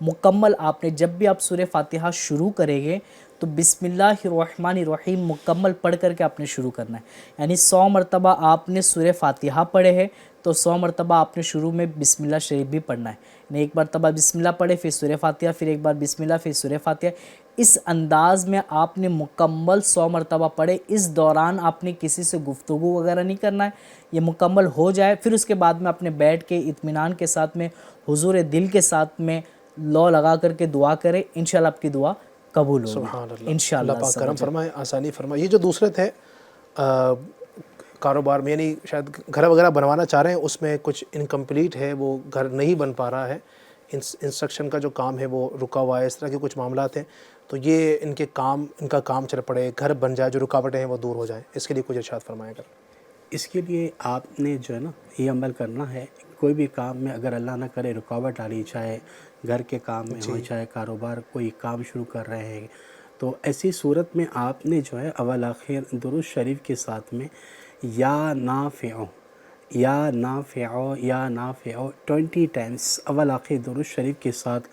مکمل. آپ نے جب بھی آپ سورہ فاتحہ شروع کریں گے تو بسم اللہ الرحمن الرحیم مکمل پڑھ کر کے آپ نے شروع کرنا ہے. یعنی 100 مرتبہ آپ نے سورہ فاتحہ پڑھے ہے تو 100 مرتبہ آپ نے شروع میں بسم اللہ شریف بھی پڑھنا ہے. یعنی ایک مرتبہ بسم اللہ پڑھے، پھر سورہ فاتحہ، پھر ایک بار بسم اللہ، پھر سورہ فاتحہ. اس انداز میں آپ نے مکمل 100 مرتبہ پڑھے. اس دوران آپ نے کسی سے گفتگو وغیرہ نہیں کرنا ہے. یہ مکمل ہو جائے پھر اس کے بعد میں اپنے بیٹھ کے اطمینان کے ساتھ میں، حضور دل کے ساتھ میں لو لگا کر کے دعا کرے، انشاءاللہ آپ کی دعا قبول ہوگی. سبحان اللہ. انشاءاللہ. اللہ پاک کرم فرمائے، آسانی فرمائے. یہ جو دوسرے تھے کاروبار میں، یعنی شاید گھر وغیرہ بنوانا چاہ رہے ہیں، اس میں کچھ انکمپلیٹ ہے، وہ گھر نہیں بن پا رہا ہے، انسٹرکشن کا جو کام ہے وہ رکا ہوا ہے، اس طرح کے کچھ معاملات ہیں، تو یہ ان کا کام چل پڑے، گھر بن جائے، جو رکاوٹیں ہیں وہ دور ہو جائیں، اس کے لیے کچھ ارشاد فرمائے گا؟ اس کے لیے آپ نے جو ہے نا یہ عمل کرنا ہے. کوئی بھی کام میں اگر اللہ نہ کرے رکاوٹ آ رہی، چاہے گھر کے کام میں ہو چاہے کاروبار کوئی کام شروع کر رہے ہیں، تو ایسی صورت میں آپ نے جو ہے اول آخر درود شریف کے ساتھ میں یا نافع یا نافع یا نافع 20 ٹائمز اول آخر درود شریف کے ساتھ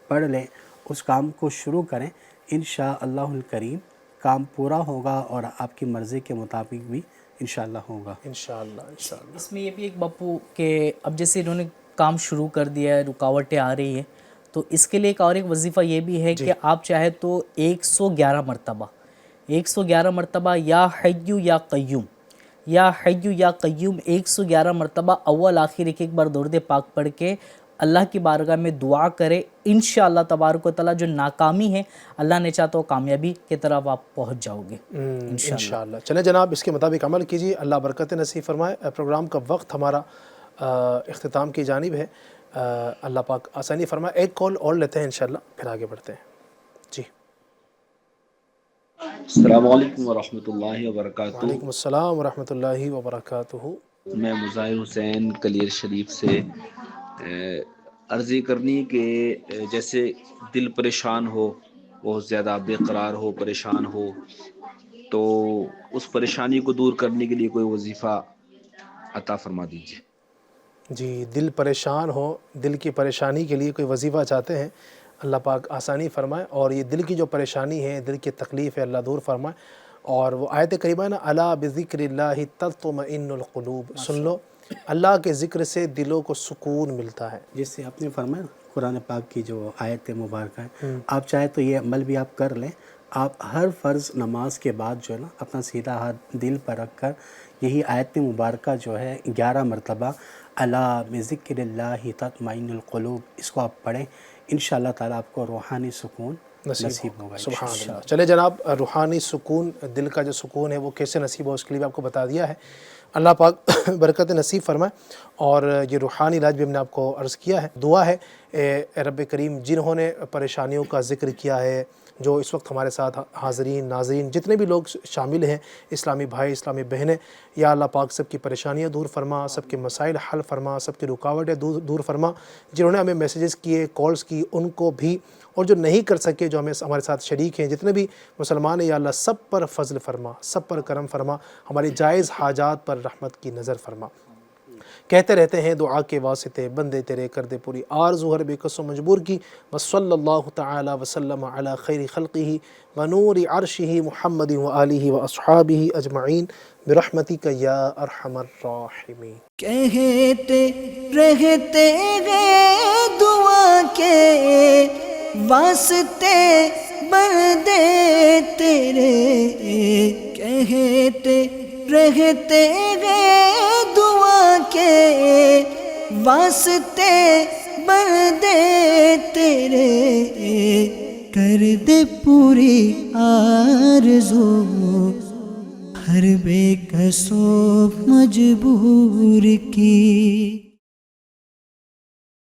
پڑھ لیں، اس کام کو شروع کریں، انشاءاللہ الکریم کام پورا ہوگا اور آپ کی مرضی کے مطابق بھی انشاءاللہ ہوگا انشاءاللہ۔ اس میں یہ بھی ایک باپو کہ اب جیسے انہوں نے کام شروع کر دیا ہے، رکاوٹیں آ رہی ہیں، تو اس کے لیے اور ایک وظیفہ یہ بھی ہے کہ آپ چاہے تو 111 مرتبہ یا حیّ یا قیوم، یا حیّ یا قیوم 111 مرتبہ اول آخر ایک بار درود پاک پڑھ کے اللہ کی بارگاہ میں دعا کرے، انشاءاللہ تبارک و تعالیٰ جو ناکامی ہے اللہ نے چاہتا ہو کامیابی کی طرف آپ پہنچ جاؤ گے انشاءاللہ۔ چلیں جناب، اس کے مطابق عمل کیجیے، اللہ برکت نصیب فرمائے۔ پروگرام کا وقت ہمارا اختتام کی جانب ہے، اللہ پاک آسانی فرمائے۔ ایک کال اور لیتے ہیں انشاءاللہ، پھر آگے بڑھتے ہیں۔ جی السلام علیکم ورحمۃ اللہ وبرکاتہ۔ وعلیکم السلام ورحمۃ اللہ وبرکاتہ۔ میں مظاہر حسین کلیر شریف سے عرضی کرنی کہ جیسے دل پریشان ہو، بہت زیادہ بے قرار ہو، پریشان ہو، تو اس پریشانی کو دور کرنے کے لیے کوئی وظیفہ عطا فرما دیجیے۔ جی، دل پریشان ہو، دل کی پریشانی کے لیے کوئی وظیفہ چاہتے ہیں، اللہ پاک آسانی فرمائے، اور یہ دل کی جو پریشانی ہے، دل کی تکلیف ہے، اللہ دور فرمائے۔ اور وہ آیت کریمہ ہے نا، الا بذکر اللہ تطمئن القلوب، سن لو اللہ کے ذکر سے دلوں کو سکون ملتا ہے۔ جس سے آپ نے فرمایا قرآن پاک کی جو آیت مبارکہ ہے، آپ چاہے تو یہ عمل بھی آپ کر لیں، آپ ہر فرض نماز کے بعد جو ہے نا اپنا سیدھا ہاتھ دل پر رکھ کر یہی آیت مبارکہ جو ہے 11 مرتبہ الا بذکر اللہ تطمئن القلوب، اس کو آپ پڑھیں، انشاءاللہ تعالیٰ آپ کو روحانی سکون نصیب ہوگا۔ سبحان اللہ۔ چلے جناب، روحانی سکون، دل کا جو سکون ہے وہ کیسے نصیب ہو اس کے لیے بھی آپ کو بتا دیا ہے، اللہ پاک برکت نصیب فرمائے۔ اور یہ روحانی علاج بھی ہم نے آپ کو عرض کیا ہے۔ دعا ہے اے رب کریم، جنہوں نے پریشانیوں کا ذکر کیا ہے، جو اس وقت ہمارے ساتھ حاضرین ناظرین جتنے بھی لوگ شامل ہیں، اسلامی بھائی اسلامی بہنیں، یا اللہ پاک سب کی پریشانیاں دور فرما، سب کے مسائل حل فرما، سب کی رکاوٹیں دور فرما۔ جنہوں نے ہمیں میسیجز کیے، کالز کی، ان کو بھی، اور جو نہیں کر سکے، جو ہمارے ساتھ شریک ہیں، جتنے بھی مسلمان ہیں، یا اللہ سب پر فضل فرما، سب پر کرم فرما، ہماری جائز حاجات پر رحمت کی نظر فرما۔ کہتے رہتے ہیں دعا کے واسطے بندے تیرے کر دے پوری آرزو ہر بے کس و مجبور کی، وصلی اللہ تعالی وسلم علی خیر خلقہ ونور عرشہ محمد وآلہ واصحابہ اجمعین برحمتک یا ارحم الراحمین۔ کہتے رہتے گئے دعا کے واسطے بندے تیرے، کہتے رہتے گئے دعا کے واسطے بندے تیرے، کر دے پوری آرزو ہر بے کس و مجبور کی۔